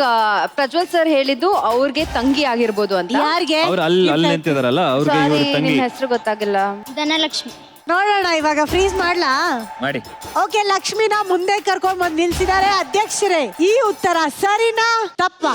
Prajwal sir ಹೇಳಿದ್ದು ಅವ್ರಿಗೆ ತಂಗಿ ಆಗಿರ್ಬೋದು ಅಂತ. ಯಾರಿಗೆ? ಅವ್ರು ಅಲ್ಲಿ ನಿಂತಿದಾರಲ್ಲ ಅವ್ರಿಗೆ ಸಾರಿ ಇವ್ರ ತಂಗಿ. ನಿಮ್ ಹೆಸರು ಗೊತ್ತಾಗಿಲ್ಲ. ಧನಲಕ್ಷ್ಮಿ. ನೋಡೋಣ ಇವಾಗ ಫ್ರೀಸ್ ಮಾಡ್ಲಾ? ಮಾಡಿ. ಓಕೆ, ಲಕ್ಷ್ಮಿನ ಮುಂದೆ ಕರ್ಕೊಂಡ್ ಬಂದ್ ನಿಲ್ಸಿದ್ದಾರೆ ಅಧ್ಯಕ್ಷರೇ. ಈ ಉತ್ತರ ಸರಿನಾ ತಪ್ಪಾ?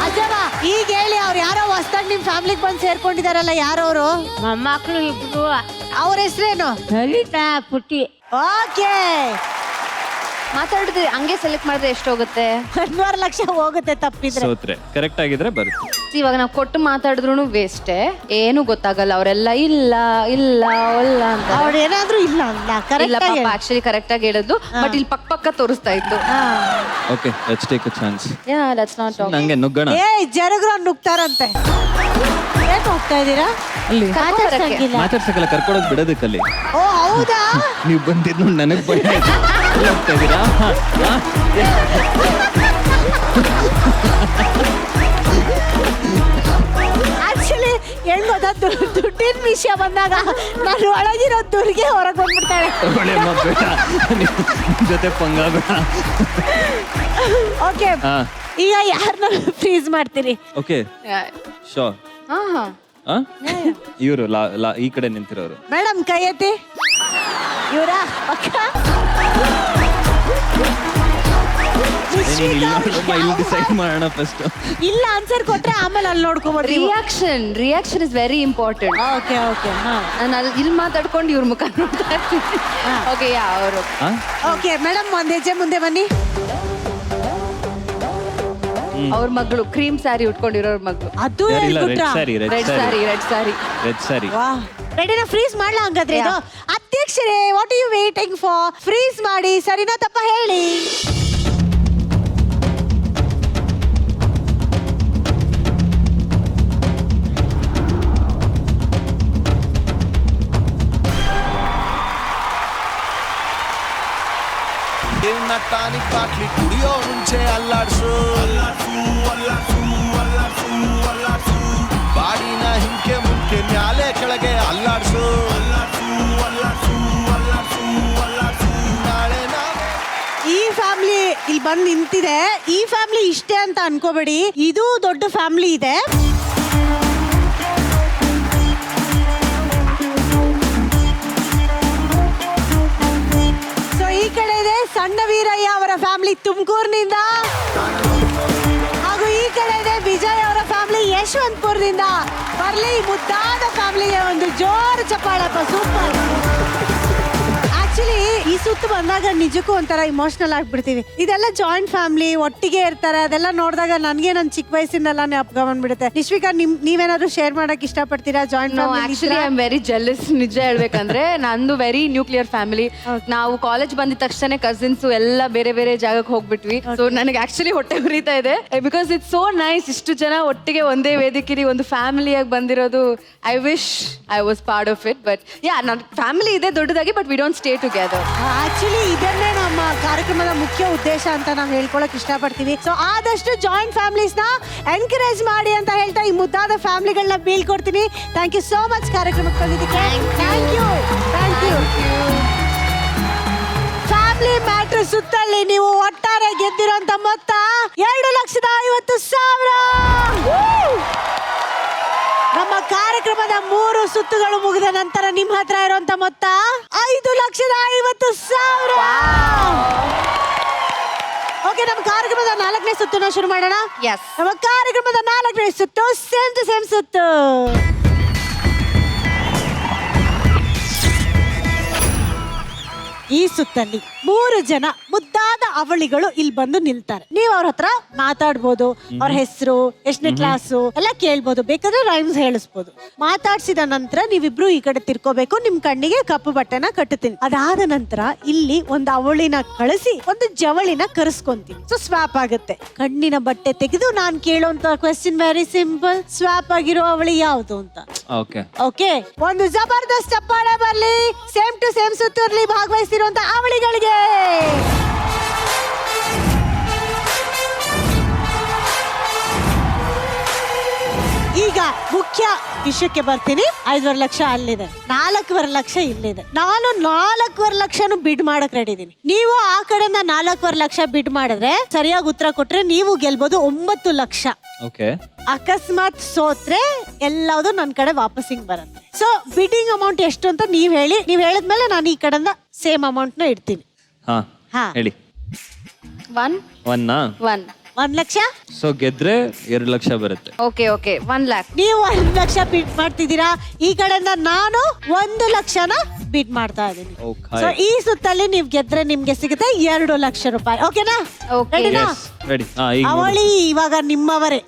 ಅಜ್ಜವ ಈಗ ಹೇಳಿ, ಅವ್ರು ಯಾರೋ ಹೊಸ್ದಾಗಿ ನಿಮ್ ಫ್ಯಾಮಿಲಿಗೆ ಬಂದು ಸೇರ್ಕೊಂಡಿದಾರಲ್ಲ, ಯಾರವರು? ಮೊಮ್ಮಕ್ಳು ಇಬ್ರು ಅವ್ರ ಹೆಸರೇನು? ಲಲಿತಾ ಪುಟ್ಟಿ. ಓಕೆ, ಮಾತಾಡಿದ್ರೆ ಹಂಗೆ ಸೆಲೆಕ್ಟ್ ಮಾಡಿದ್ರೆ ಎಷ್ಟು ಹೋಗುತ್ತೆ? 1.5 ಲಕ್ಷ ಹೋಗುತ್ತೆ ತಪ್ಪಿದ್ರೆ. ಸೋತ್ರೆ ಕರೆಕ್ಟ್ ಆಗಿದ್ರೆ ಬರುತ್ತೆ. ಇವಾಗ ನಾವು ಕೊಟ್ಟು ಮಾತಾಡಿದ್ರು ವೇಸ್ಟೇ, ಏನು ಗೊತ್ತಾಗಲ್ಲ. ಅವರೆಲ್ಲ ಇಲ್ಲ ಇಲ್ಲ ಇಲ್ಲ ಅಂತ. ಅವ್ರು ಏನಾದ್ರೂ ಇಲ್ಲ ಅಲ್ಲ, ಇಲ್ಲ ಕರೆಕ್ಟ್ ಪಾಪ ಆಕ್ಚುಲಿ ಕರೆಕ್ಟ್ ಆಗಿ ಹೇಳಿದ್ದು, ಬಟ್ ಇಲ್ಲಿ ಪಕ್ಕ ತೋರಿಸ್ತಾ ಇತ್ತು. Okay, let's take a chance. Yeah let's not talk. ನಂಗೆ ನುಗ್ಗೋಣ. ಏ ಜರಗ್ರು ನುಗ್ತಾರಂತೆ. ಏನ್ ಹೋಗ್ತಾ ಇದೀರಾ? ಮಾತಾಡ್ಸಕ್ಕೆಲ್ಲ ಕರ್ಕೊಳೋದು ಬಿಡೋದಕ್ಕಲ್ಲಿ. ಓ ಹೌದಾ? ನೀವು ಬಂದಿದ್ದು ನನಗ್ ಭಯ ಆಯ್ತು. ಎಲ್ಲಿ ಹೋಗ್ತಾ ಇದೀರಾ? ಆಕ್ಚುಲಿ ಹೆಂಗ್ ಗೊತ್ತಾ, ದುಡ್ಡಿನ ವಿಷಯ ಬಂದಾಗ ನಾನು ಒಳಗಿರೋ ದುರ್ಗೆ ಹೊರಗೆ ಬಂದ್ಬಿಡ್ತಾಳೆ. ಒಳ್ಳೆ ಬೇಡ, ನಿಮ್ ಜೊತೆ ಪಂಗ ಬೇಡ. ಓಕೆ, ಹಾ. ಈಗ ಯಾರನ್ನ ಫ್ರೀಸ್ ಮಾಡ್ತೀರಿ? Okay, sure. ಹಾ ಹಾ ಇವರು ಈ ಕಡೆ ನಿಂತಿರೋರು. ಮೇಡಮ್ ಕೈ ಎತ್ತಿ. ಇವರ ಡಿಸೈಡ್ ಮಾಡೋಣ ಫಸ್ಟ್. ಇಲ್ಲ ಆನ್ಸರ್ ಕೊಟ್ರೆ ಆಮೇಲೆ ಅಲ್ಲಿ ನೋಡ್ಕೊಬೋದು. Reaction is very important. Okay okay, ನಾನು ಅಲ್ಲಿ ಇಲ್ಲಿ ಮಾತಾಡ್ಕೊಂಡು ಇವ್ರ ಮುಖ ನೋಡ್ತಾ ಇರ್ತೀನಿ. ಓಕೆ, ಯಾ ಅವರು. ಓಕೆ ಮೇಡಮ್, ಒಂದ್ ಹೆಜ್ಜೆ ಮುಂದೆ ಬನ್ನಿ. ಅವ್ರ ಮಗಳು ಕ್ರೀಮ್ ಸ್ಯಾರಿ ಉಟ್ಕೊಂಡಿರೋರ್ ಮಗಳು. ಅದು ರೆಡ್ ಹೇಳ್ಬಿಟ್ರಾ? Sari, red sari red sari red sari. ರೆಡಿನ ಫ್ರೀಸ್ ಮಾಡ್ಲಾ ಹಂಗಾದ್ರೆ? ಇದು ಅಧ್ಯಕ್ಷರೇ, what you waiting for? Freeze ಮಾಡಿ, ಸರಿನಾ ತಪ್ಪ ಹೇಳಿ. ಟಾನಿಕ್ ಬಾಟ್ಲಿ ಕುಡಿಯೋ ಮುಂಚೆ ಅಲ್ಲಾಡ್ಸು, ಬಾಡಿನ ಹಿಂಕೆ ಮುಂಕೆ ಮ್ಯಾಲೆ ಕೆಳಗೆ ಅಲ್ಲಾಡ್ಸು. ಈ ಫ್ಯಾಮಿಲಿ ಇಲ್ಲಿ ಬಂದು ನಿಂತಿದೆ. ಈ ಫ್ಯಾಮಿಲಿ ಇಷ್ಟೇ ಅಂತ ಅನ್ಕೋಬೇಡಿ, ಇದು ದೊಡ್ಡ ಫ್ಯಾಮಿಲಿ ಇದೆ. ಸೊ ಈ ಕಡೆ ಇದೆ ಸಣ್ಣ ವೀರಯ್ಯ ಅವರ ಫ್ಯಾಮಿಲಿ ತುಮಕೂರಿನಿಂದ, ಹಾಗೂ ಈ ಕಡೆ ಇದೆ ವಿಜಯ್ ಅವರ ಫ್ಯಾಮಿಲಿ ಯಶವಂತಪುರದಿಂದ. ಬರ್ಲಿ ಮುದ್ದಾದ ಫ್ಯಾಮಿಲಿಗೆ ಒಂದು ಜೋರು ಚಪ್ಪಾಳಪ್ಪ, ಸೂಪರ್. ಆಕ್ಚುಲಿ ಈ ಸುತ್ತು ಬಂದಾಗ ನಿಜಕ್ಕೂ ಒಂಥರ ಇಮೋಷನಲ್ ಆಗ್ಬಿಡ್ತೀವಿ. ಇದೆಲ್ಲ ಜಾಯಿಂಟ್ ಫ್ಯಾಮಿಲಿ, ಒಟ್ಟಿಗೆ ಇರ್ತಾರೆ. ಅದೆಲ್ಲ ನೋಡಿದಾಗ ನನ್ಗೆ ನನ್ ಚಿಕ್ಕ ವಯಸ್ಸಿಂದೆಲ್ಲ ಜ್ಞಾಪಕ ಬಂದ್ಬಿಡುತ್ತೆ. ನಿಶ್ವಿಕಾ, ನೀವೇನಾದ್ರು ಶೇರ್ ಮಾಡಕ್ ಇಷ್ಟಪಡ್ತೀರಾ joint family? Actually I am very jealous. ನಿಜ ಹೇಳ್ಬೇಕಂದ್ರೆ ನಂದು ವೆರಿ ನ್ಯೂಕ್ಲಿಯರ್ ಫ್ಯಾಮಿಲಿ. ನಾವು ಕಾಲೇಜ್ ಬಂದಿದ ತಕ್ಷಣ ಕಸಿನ್ಸ್ ಎಲ್ಲ ಬೇರೆ ಬೇರೆ ಜಾಗಕ್ಕೆ ಹೋಗ್ಬಿಟ್ವಿ. ಸೊ ನನಗೆ ಆಕ್ಚುಲಿ ಹೊಟ್ಟೆ ಉರಿತಾ ಇದೆ, ಬಿಕಾಸ್ ಇಟ್ಸ್ ಸೋ ನೈಸ್. ಇಷ್ಟು ಜನ ಒಟ್ಟಿಗೆ ಒಂದೇ ವೇದಿಕೆಲಿ ಒಂದು ಫ್ಯಾಮಿಲಿಯಾಗಿ ಬಂದಿರೋದು. I wish I was part of it. But yeah, ನನ್ನ ಫ್ಯಾಮಿಲಿ ಇದೆ ದೊಡ್ಡದಾಗಿ, but we don't stay together. Actually ಇದನ್ನೇ ನಮ್ಮ ಕಾರ್ಯಕ್ರಮದ ಮುಖ್ಯ ಉದ್ದೇಶ ಅಂತ ನಾವು ಹೇಳ್ಕೊಳಕ್ ಇಷ್ಟಪಡ್ತೀವಿ. ಸೊ ಆದಷ್ಟು ಜಾಯಿಂಟ್ ಫ್ಯಾಮಿಲೀಸ್ ನ ಎನ್ಕರೇಜ್ ಮಾಡಿ ಅಂತ ಹೇಳ್ತಾ ಈ ಮುದ್ದಾದ ಫ್ಯಾಮಿಲಿಗಳನ್ನ ಬೀಳ್ಕೊಡ್ತೀನಿ. ಥ್ಯಾಂಕ್ ಯು ಸೋ ಮಚ್ ಕಾರ್ಯಕ್ರಮಕ್ಕೆ ಬಂದಿದ್ದಕ್ಕೆ. Thank you. ಫ್ಯಾಮಿಲಿ ಮ್ಯಾಟ್ರ್ ಸುತ್ತಲ್ಲಿ ನೀವು ಒಟ್ಟಾರೆ ಗೆದ್ದಿರೋಂತ ಮೊತ್ತ 2,50,000. ನಮ್ಮ ಕಾರ್ಯಕ್ರಮದ 3 ಸುತ್ತುಗಳು ಮುಗಿದ ನಂತರ ನಿಮ್ಮ ಹತ್ರ ಇರುವಂತ ಮೊತ್ತ 5,50,000. ಓಕೆ, ನಮ್ಮ ಕಾರ್ಯಕ್ರಮದ 4ನೇ ಸುತ್ತನ್ನ ಶುರು ಮಾಡೋಣ. Yes. ನಮ್ಮ ಕಾರ್ಯಕ್ರಮದ 4ನೇ ಸುತ್ತು ಸೇಮ್ ಟು ಸೇಮ್ ಸುತ್ತು. ಈ ಸುತ್ತಲ್ಲಿ 3 ಜನ ಮುದ್ದಾದ ಅವಳಿಗಳು ಇಲ್ಲಿ ಬಂದು ನಿಲ್ತಾರೆ. ನೀವ್ ಅವ್ರ ಹತ್ರ ಮಾತಾಡ್ಬೋದು, ಅವ್ರ ಹೆಸರು, ಎಷ್ಟನೇ ಕ್ಲಾಸು ಎಲ್ಲ ಕೇಳ್ಬೋದು, ಬೇಕಾದ್ರೆ ರೈಮ್ಸ್ ಹೇಳಿಸ್ಬೋದು. ಮಾತಾಡ್ಸಿದ ನಂತರ ನೀವಿಬ್ರು ಈ ಕಡೆ ತಿರ್ಕೋಬೇಕು, ನಿಮ್ ಕಣ್ಣಿಗೆ ಕಪ್ಪು ಬಟ್ಟೆನ ಕಟ್ಟುತ್ತೀನಿ. ಅದಾದ ನಂತರ ಇಲ್ಲಿ ಒಂದು ಅವಳಿನ ಕಳಿಸಿ ಒಂದು ಜವಳಿನ ಕರೆಸ್ಕೊಂತೀನಿ. ಸೊ ಸ್ವಾಪ್ ಆಗುತ್ತೆ. ಕಣ್ಣಿನ ಬಟ್ಟೆ ತೆಗೆದು ನಾನ್ ಕೇಳೋಂತ ಕ್ವೆಶ್ಚನ್ ವೆರಿ ಸಿಂಪಲ್, ಸ್ವಾಪ್ ಆಗಿರೋ ಅವಳಿ ಯಾವ್ದು ಅಂತ. ಓಕೆ ಓಕೆ, ಒಂದು ಜಬರ್ದಸ್ತ್ ಚಪ್ಪಾಳೆ ಬರ್ಲಿ. ಸೇಮ್ ಟು ಸೇಮ್ ಸುತ್ತೂರ್ಲಿ ಭಾಗವಹಿಸಿರುವಂತ ಅವಳಿಗಳಿಗೆ ಈಗ ಮುಖ್ಯ ವಿಷಯಕ್ಕೆ ಬರ್ತೀನಿ. 5.5 ಲಕ್ಷ ಅಲ್ಲಿದೆ, 4.5 ಲಕ್ಷ ಇಲ್ಲಿದೆ. ನಾನು 4.5 ಲಕ್ಷನು ಬಿಡ್ ಮಾಡಕ್ ರೆಡಿ ಇದೀನಿ. ನೀವು ಆ ಕಡೆಯಿಂದ 4.5 ಲಕ್ಷ ಬಿಡ್ ಮಾಡಿದ್ರೆ, ಸರಿಯಾಗಿ ಉತ್ತರ ಕೊಟ್ರೆ ನೀವು ಗೆಲ್ಬಹುದು 9 ಲಕ್ಷ. ಓಕೆ, ಅಕಸ್ಮಾತ್ ಸೋತ್ರೆ ಎಲ್ಲವುದು ನನ್ನ ಕಡೆ ವಾಪಸ್ ಹಿಂಗ್ ಬರುತ್ತೆ. ಸೊ ಬಿಡ್ಡಿಂಗ್ ಅಮೌಂಟ್ ಎಷ್ಟು ಅಂತ ನೀವ್ ಹೇಳಿ. ನೀವ್ ಹೇಳಿದ್ಮೇಲೆ ನಾನು ಈ ಕಡೆಯಿಂದ ಸೇಮ್ ಅಮೌಂಟ್ ನ ಇಡ್ತೀನಿ. ಹಾ ಹಾ. ಹೇಳಿ. 1 1 ಲಕ್ಷ. ಸೊ ಗೆದ್ರೆ 2 ಲಕ್ಷ ಬರುತ್ತೆ. Okay 1 lakh. ನೀವು 1 ಲಕ್ಷ ಬಿಡ್ ಮಾಡ್ತಿದ್ದೀರಾ, ಈ ಕಡೆಯಿಂದ ನಾನು 1 ಲಕ್ಷನ ಬಿಡ್ ಮಾಡ್ತಾ ಇದ್ದೀನಿ. Okay. ಸೊ ಈ ಸುತ್ತಲ್ಲಿ ನೀವ್ ಗೆದ್ರೆ ನಿಮ್ಗೆ ಸಿಗುತ್ತೆ 2 ಲಕ್ಷ ರೂಪಾಯಿ. ಓಕೆನಾ? Okay. ರೆಡಿನಾ? ರೆಡಿ. ಹಾ, ಈಗ ನೋಡಿ. ಅವಳಿ ಇವಾಗ ನಿಮ್ಮವರೇ.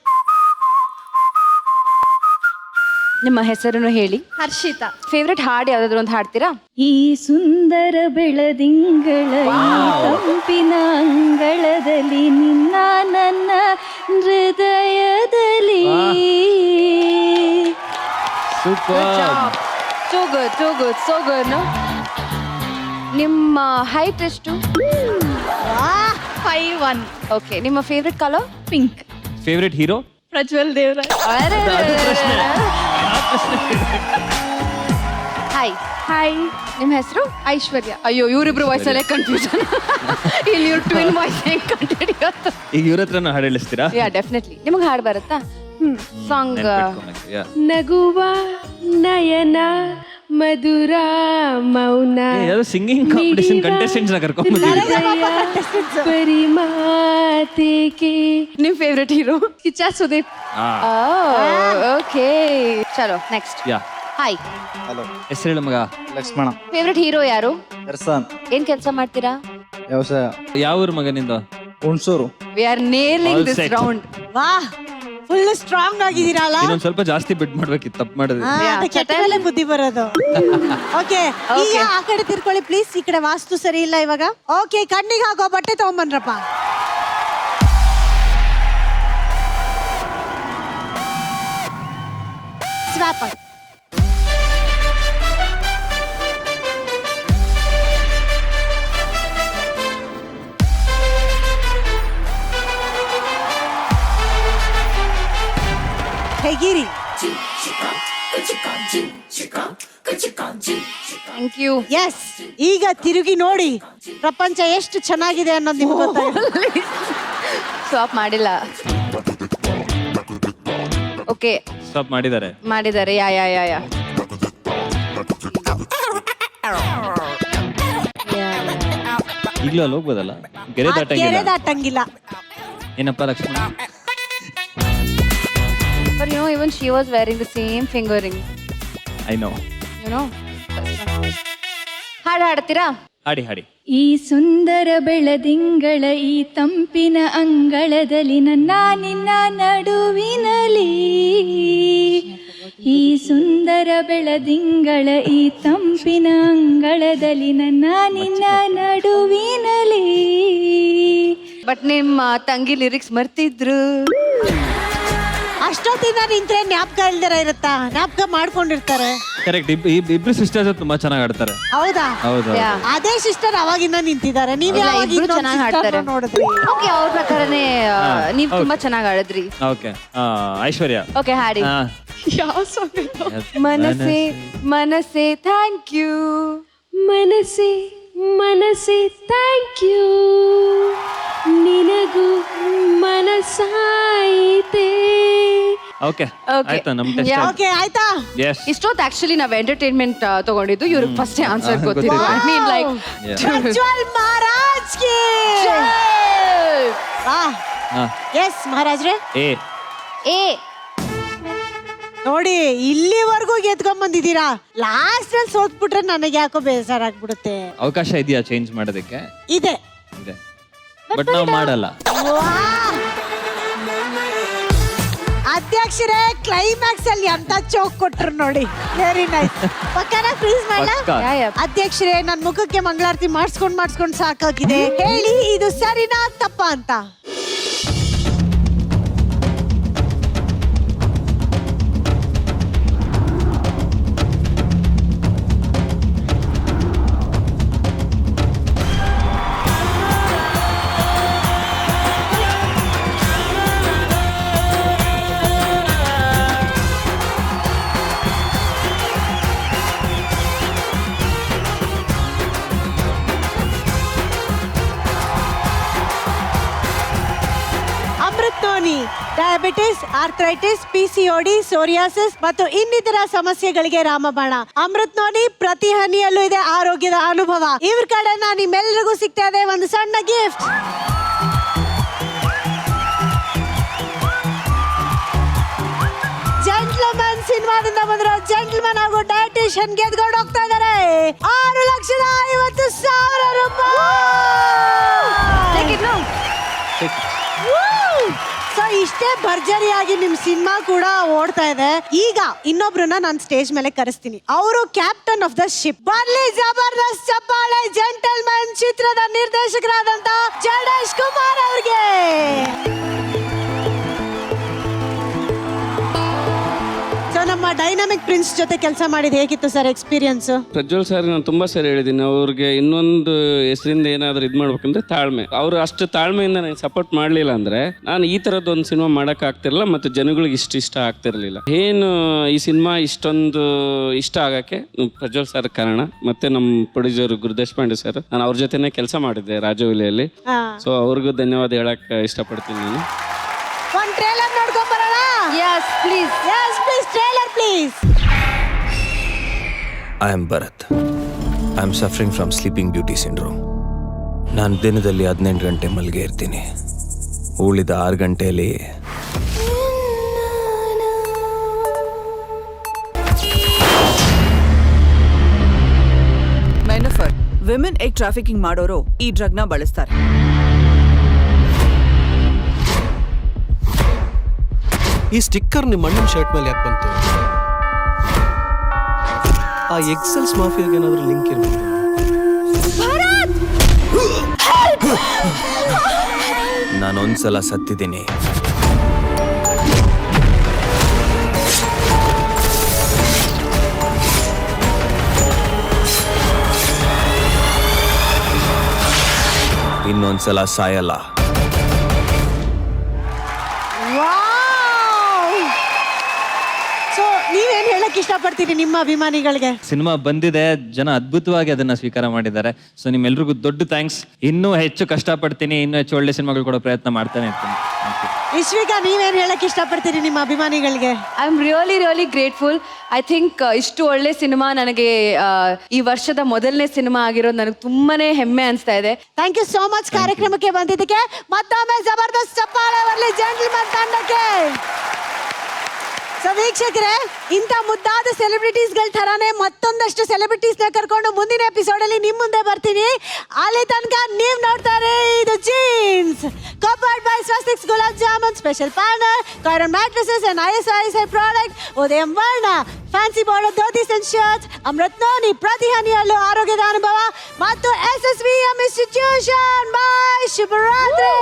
ನಿಮ್ಮ ಹೆಸರನ್ನು ಹೇಳಿ. ಹರ್ಷಿತಾ. ಫೇವ್ರೆಟ್ ಹಾಡು ಯಾವ್ದಾದ್ರು ಒಂದು ಹಾಡ್ತೀರಾ? ಈ ಸುಂದರ ಬೆಳದಿಂಗಳ ಈ ತಂಪಿನ ಅಂಗಳದಲ್ಲಿ ನಿನ್ನ ನನ್ನ ಹೃದಯದಲ್ಲಿ. ಸೂಪರ್. So good, no? ನಿಮ್ಮ ಹೈಟ್ ಎಷ್ಟು? 5'1". ಓಕೆ, ನಿಮ್ಮ favourite colour? Pink. Favourite hero? Prajwal Devaraj. Hi, ನಿಮ್ಮ ಹೆಸರು? ಐಶ್ವರ್ಯ. ಅಯ್ಯೋ, ಇವರಿಬ್ರು ವಾಯ್ಸಲ್ಲೇ ಕನ್ಫ್ಯೂಷನ್. ಇಲ್ಲಿ ಇವ್ರು ಟ್ವಿನ್ ವಾಯ್ಸ್ ಹೆಂಗ್ ಕಂಡಿಡಿಯೋದು? ಈಗ ಇವ್ರ ಹತ್ರನೂ ಹಾಡು ಹೇಳಿಸ್ತೀರಾ? ಯಾ, ಡೆಫಿನೆಟ್ಲಿ. ನಿಮಗೆ ಹಾಡು ಬರುತ್ತಾ? ಸಾಂಗ್. ನಗುವ ನಯನ ಮಧುರ ಮೌನ ಯಾವ್ದು ಸಿಂಗಿಂಗ್ ಕಾಂಪಿಟೇಷನ್ ಕಂಟೆಸ್ಟೆಂಟ್ಸ್ ನ ಕರ್ಕೊಂಡ್ಬಂದಿದ್ದೀರಾ? ಪರಿಮಾತಿಕೆ. ನಿಮ್ favourite hero? Kichcha Sudeep. Okay, ಚಲೋ ನೆಕ್ಸ್ಟ್. ಯಾ. ಹಾಯ್, ಹಲೋ, ಹೆಸರು ಹೇಳು ಮಗ. ಲಕ್ಷ್ಮಣ. ಫೇವ್ರೆಟ್ ಹೀರೋ ಯಾರು? ಎರ್ಸಾನ್. ಏನ್ ಕೆಲಸ ಮಾಡ್ತೀರಾ? ವ್ಯವಸಾಯ. ಯಾವ ಊರು ಮಗನಿಂದ? Hunsur. We are nailing All this set. Round. ವಾಹ್, ಫುಲ್ ಸ್ಟ್ರಾಂಗ್ ಆಗಿದ್ದೀರಲ್ಲ. ಇನ್ನೊಂದ್ ಸ್ವಲ್ಪ ಜಾಸ್ತಿ ಬಿಡ್ ಮಾಡ್ಬೇಕಿತ್ತು, ತಪ್ಪು ಮಾಡಿದ್ವಿ. ಕೆಟ್ಟದಲ್ಲೇ ಬುದ್ಧಿ ಬರೋದು. ಓಕೆ, ಈಗ ಆ ಕಡೆ ತಿರ್ಕೊಳ್ಳಿ ಪ್ಲೀಸ್. ಈ ಕಡೆ ವಾಸ್ತು ಸರಿ ಇಲ್ಲ ಇವಾಗ. ಓಕೆ, ಕಣ್ಣಿಗೆ ಹಾಕೋ ಬಟ್ಟೆ ತಗೊಂಬನ್ರಪ್ಪ. ಸ್ವಾಪ್. ಹೇಗಿರಿ? Thank you. ಎಸ್, ಈಗ ತಿರುಗಿ ನೋಡಿ ಪ್ರಪಂಚ ಎಷ್ಟು ಚೆನ್ನಾಗಿದೆ ಅನ್ನೋದು ನಿಮ್ಗೆ ಗೊತ್ತಾಗುತ್ತೆ. ಸ್ವಾಪ್ ಮಾಡಿಲ್ಲ. ಓಕೆ, ಸ್ಟಾಪ್ ಮಾಡಿದ್ದಾರೆ. ಯಾ ಯಾ ಯಾ ಯಾ. ಈಗಲೂ ಅಲ್ಲಿ ಹೋಗ್ಬೋದಲ್ಲ? ಗೆರೆ ಆ ಕೆರೆ ದಾಟಂಗಿಲ್ಲ. ದಾಟಂಗಿಲ್ಲ. ಏನಪ್ಪ Lakshmana? But you know, even she was wearing the same finger ring. I know. You know? ಹಾಡು ಹಾಡ್ತೀರಾ? ಹಾಡಿ ಹಾಡಿ. ಈ ಸುಂದರ ಬೆಳದಿಂಗಳ ಈ ತಂಪಿನ ಅಂಗಳದಲ್ಲಿ ನನ್ನ ನಿನ್ನ ನಡುವಿನಲ್ಲಿ. ಈ ಸುಂದರ ಬೆಳದಿಂಗಳ ಈ ತಂಪಿನ ಅಂಗಳದಲ್ಲಿ ನನ್ನ ನಿನ್ನ ನಡುವಿನಲ್ಲಿ. ಬಟ್ ನಿಮ್ಮ ತಂಗಿ ಲಿರಿಕ್ಸ್ ಮರ್ತಿದ್ರು. ಅಷ್ಟೊತ್ತಿಂದ ನಿಂತ್ರೆ ಜ್ಞಾಪಕ ಇಲ್ದಿರ ಇರುತ್ತಾ? ಜ್ಞಾಪಕ ಮಾಡ್ಕೊಂಡಿರ್ತಾರೆ. ಕರೆಕ್ಟ್. ಇಬ್ರು ಸಿಸ್ಟರ್ಸ್ ತುಂಬಾ ಚೆನ್ನಾಗಿ ಆಡ್ತಾರೆ. ಹೌದಾ? ಹೌದು. ಅದೇ ಸಿಸ್ಟರ್ ಅವಾಗಿಂದ ನಿಂತಿದ್ದಾರೆ. ನೀವ್ ಇಲ್ಲ, ಯಾವಾಗ ಇಬ್ರು ಚೆನ್ನಾಗಿ ಹಾಡ್ತಾರೆ. ನೋಡಿದ್ರಿ? ಓಕೆ, ಅವ್ರ ಪ್ರಕಾರನೇ ನೀವ್ ತುಂಬಾ ಚೆನ್ನಾಗಿ ಆಡಿದ್ರಿ. ಓಕೆ, ಐಶ್ವರ್ಯ. ಓಕೆ, ಹಾಡಿ. ಹಾ. ಯಾವ ಸಾಂಗ್? ಮನಸ್ಸೇ ಮನಸ್ಸೇ ಥ್ಯಾಂಕ್ ಯು. ಮನಸ್ಸೇ ಮನಸ್ಸೇ ಥ್ಯಾಂಕ್ ಯು. ನಿನಗೂ ಮನಸ್ಸಾಯಿತೆ. Okay, Okay. ಆಯ್ತಾ ನಮ್ಮ ಟೆಸ್ಟ್? Yeah. ಓಕೆ, ಆಯ್ತಾ? ಎಸ್. ಇಷ್ಟೊತ್ತು ಆಕ್ಚುಲಿ ನಾವ್ ಎಂಟರ್ಟೈನ್ಮೆಂಟ್ ತಗೊಂಡಿದ್ದು, ಇವ್ರಿಗೆ ಫಸ್ಟ್ ಆನ್ಸರ್ ಗೊತ್ತಿದೆ. I mean like Prajwal Maharaj ಗೆ. ಎಸ್ ಮಹಾರಾಜ್ರೆ. ಎ. ಎ ನೋಡಿ ಇಲ್ಲಿವರೆಗೂ ಗೆದ್ಕೊಂಡ್ ಬಂದಿದ್ದೀರಾ, ಲಾಸ್ಟ್ ಅಲ್ಲಿ ಸೋತ್ಬಿಟ್ರೆ ನನಗೆ ಯಾಕೋ ಬೇಜಾರಾಗ್ಬಿಡುತ್ತೆ. ಅವಕಾಶ ಇದೆಯಾ ಚೇಂಜ್ ಮಾಡೋದಕ್ಕೆ? ಇದೆ. ಬಟ್ ನಾವು ಮಾಡಲ್ಲ. ಅಧ್ಯಕ್ಷರೇ ಕ್ಲೈಮ್ಯಾಕ್ಸ್ ಅಲ್ಲಿ ಅಂತ ಚೌಕ್ ಕೊಟ್ರು ನೋಡಿ, ವೆರಿ ನೈಸ್. ಪಕ್ಕನ ಫ್ರೀಸ್ ಮಾಡ. ಅಧ್ಯಕ್ಷರೇ ನನ್ ಮುಖಕ್ಕೆ ಮಂಗಳಾರತಿ ಮಾಡಿಸ್ಕೊಂಡ್ ಸಾಕಾಗಿದೆ. ಹೇಳಿ ಇದು ಸರಿನಾ ತಪ್ಪಾ ಅಂತ. ಡಯಾಬಿಟಿಸ್, ಆರ್ಥರೈಟಿಸ್, PCOD, ಸೋರಿಯಾಸಿಸ್ ಮತ್ತು ಇನ್ನಿತರ ಸಮಸ್ಯೆಗಳಿಗೆ ರಾಮಬಾಣ. ಅಮೃತ್ ನೋನಿ ಪ್ರತಿ ಹನಿಯಲ್ಲೂ ಇದೆ ಆರೋಗ್ಯದ ಅನುಭವ. ಇವ್ರ ಕಡೆನ ನಿಮ್ಮೆಲ್ಲರಿಗೂ ಸಿಗ್ತಾ ಇದೆ ಒಂದು ಸಣ್ಣ ಗಿಫ್ಟ್. ಜೆಂಟ್ಲ್ಮನ್ ಸಿನಿಮಾದಿಂದ ಬಂದಿರೋ ಜೆಂಟ್ಲ್ಮನ್ ಹಾಗೂ ಡಯಟಿಷಿಯನ್ ಗೆದ್ಕೊಂಡು ಹೋಗ್ತಾ ಇದಾರೆ 6,50,000 ರೂಪಾಯಿ. ಸೊ ಇಷ್ಟೇ ಭರ್ಜರಿಯಾಗಿ ನಿಮ್ ಸಿನಿಮಾ ಕೂಡ ಓಡ್ತಾ ಇದೆ. ಈಗ ಇನ್ನೊಬ್ರನ್ನ ನಾನು ಸ್ಟೇಜ್ ಮೇಲೆ ಕರೆಸ್ತೀನಿ. ಅವರು ಕ್ಯಾಪ್ಟನ್ ಆಫ್ ದ ಶಿಪ್. ಬರ್ಲಿ ಜಬರ್ದಸ್ತ್ ಚಪ್ಪಾಳೆ ಜೆಂಟಲ್ಮನ್ ಚಿತ್ರದ ನಿರ್ದೇಶಕರಾದಂತ ಜಡೇಶ್ ಕುಮಾರ್ ಅವ್ರಿಗೆ. ನಮ್ಮ ಡೈನಾಮಿಕ್ ಪ್ರಿನ್ಸ್ ಜೊತೆ ಕೆಲಸ ಮಾಡಿದ ಹೇಗಿತ್ತು ಸರ್ ಎಕ್ಸ್ಪೀರಿಯನ್ಸ್? ಪ್ರಜ್ವಲ್ ಸರ್ ನಾನು ತುಂಬಾ ಸರಿ ಹೇಳಿದ್ದೀನಿ, ಅವ್ರಿಗೆ ಇನ್ನೊಂದು ಹೆಸರಿಂದ ಏನಾದ್ರು ಇದು ಮಾಡ್ಬೇಕಂದ್ರೆ ತಾಳ್ಮೆ. ಅವರು ಅಷ್ಟು ತಾಳ್ಮೆಯಿಂದ ನನಗೆ ಸಪೋರ್ಟ್ ಮಾಡ್ಲಿಲ್ಲ ಅಂದ್ರೆ ನಾನು ಈ ತರದ್ದು ಒಂದು ಸಿನಿಮಾ ಮಾಡಕ್ ಆಗ್ತಿರಲಿಲ್ಲ, ಮತ್ತೆ ಜನಗಳಿಗೆ ಇಷ್ಟ ಆಗ್ತಿರ್ಲಿಲ್ಲ. ಏನು ಈ ಸಿನಿಮಾ ಇಷ್ಟೊಂದು ಇಷ್ಟ ಆಗಕ್ಕೆ ಪ್ರಜ್ವಲ್ ಸರ್ ಕಾರಣ, ಮತ್ತೆ ನಮ್ಮ ಪ್ರೊಡ್ಯೂಸರ್ ಗುರುದೇಶ್ ಪಾಂಡೆ ಸರ್. ನಾನು ಅವ್ರ ಜೊತೆನೆ ಕೆಲಸ ಮಾಡಿದ್ದೆ ರಾಜವಲಿಯಲ್ಲಿ. ಸೊ ಅವ್ರಿಗೂ ಧನ್ಯವಾದ ಹೇಳಕ್ ಇಷ್ಟಪಡ್ತೀನಿ ನಾನು. ಒಂದು ಟ್ರೇಲರ್ ನೋಡ್ಕೊಂಡ್ ಬರೋಣ. Yes, please. Yes, please. Trailer, please. I am Bharat. I am suffering from sleeping beauty syndrome. ನಾನು ದಿನದಲ್ಲಿ 18 ಗಂಟೆ ಮಲ್ಗೆ ಇರ್ತೀನಿ. ಉಳಿದ 6 ಗಂಟೆಯಲ್ಲಿ ಮೈನಫರ್ ವಿಮೆನ್ ಎಗ್ ಟ್ರಾಫಿಕಿಂಗ್ ಮಾಡೋರು ಈ ಡ್ರಗ್ನ ಬಳಸ್ತಾರೆ. ಈ ಸ್ಟಿಕ್ಕರ್ ನಿಮ್ಮ ಅಣ್ಣನ ಶರ್ಟ್ ಮೇಲೆ ಯಾಕೆ ಬಂತು? ಆ ಎಕ್ಸೆಲ್ಸ್ ಮಾಫಿಯಾಗೆ ಏನಾದರೂ ಲಿಂಕ್ ಇರಬಹುದು. ನಾನೊಂದ್ಸಲ ಸತ್ತಿದ್ದೀನಿ. ಇನ್ನೊಂದ್ಸಲ ಸಾಯಲ್ಲ. ನೀವೇನ್ ಹೇಳಕ್ ಇಷ್ಟಪಡ್ತೀರಿ ನಿಮ್ಮ ಅಭಿಮಾನಿಗಳಿಗೆ? ಸಿನಿಮಾ ಬಂದಿದೆ, ಜನ ಅದ್ಭುತವಾಗಿ ಅದನ್ನ ಸ್ವೀಕಾರ ಮಾಡಿದ್ದಾರೆ. ಸೊ ನಿಮ್ಮೆಲ್ರಿಗೂ ದೊಡ್ಡ ಥ್ಯಾಂಕ್ಸ್. ಇನ್ನೂ ಹೆಚ್ಚು ಕಷ್ಟಪಡ್ತೀನಿ, ಇನ್ನೂ ಹೆಚ್ಚು ಒಳ್ಳೆ ಸಿನಿಮಾಗಳು ಕೊಡೋ ಪ್ರಯತ್ನ ಮಾಡ್ತಾನೆ ಇರ್ತೀನಿ. ಇಶ್ವಿಕಾ ನೀವೇನ್ ಹೇಳಕ್ ಇಷ್ಟಪಡ್ತೀರಿ ನಿಮ್ಮ ಅಭಿಮಾನಿಗಳಿಗೆ? I am really grateful. I think ಇಷ್ಟು ಒಳ್ಳೆ ಸಿನಿಮಾ ನನಗೆ ಈ ವರ್ಷದ ಮೊದಲನೇ ಸಿನಿಮಾ ಆಗಿರೋದು ನನಗೆ ತುಂಬಾನೇ ಹೆಮ್ಮೆ ಅನಿಸ್ತಾ ಇದೆ. ಥ್ಯಾಂಕ್ ಯು ಸೋ ಮಚ್ ಕಾರ್ಯಕ್ರಮಕ್ಕೆ ಬಂದಿದ್ದಕ್ಕೆ. ಮತ್ತೊಮ್ಮೆ ಜಬರ್ದಸ್ತ್ ಚಪ್ಪಾಳೆ ಬರಲಿ ಜೆಂಟಲ್ಮನ್ ತಂಡಕ್ಕೆ. ಸೊ ವೀಕ್ಷಕರೇ, ಇಂಥ ಮುದ್ದಾದ ಸೆಲೆಬ್ರಿಟೀಸ್ಗಳ ಥರಾನೇ ಮತ್ತೊಂದಷ್ಟು ಸೆಲೆಬ್ರಿಟೀಸ್ನ ಕರ್ಕೊಂಡು ಮುಂದಿನ ಎಪಿಸೋಡಲ್ಲಿ ನಿಮ್ಮ ಮುಂದೆ ಬರ್ತೀನಿ. ಅಲ್ಲಿ ತನಕ ನೀವು ನೋಡ್ತಾರೆ ಇದು jeans covered by Swastiks gulab jamun special partner ಕಾರನ್ mattresses and ISI product Udayam Varna fancy border dhotis and shirts Amrit Noni ಪ್ರತಿ ಹನಿಯಲ್ಲೂ ಆರೋಗ್ಯದ ಅನುಭವ ಮತ್ತು SSVM ಇನ್ಸ್ಟಿಟ್ಯೂಷನ್. ಬಾಯ್, ಶುಭರಾತ್ರಿ.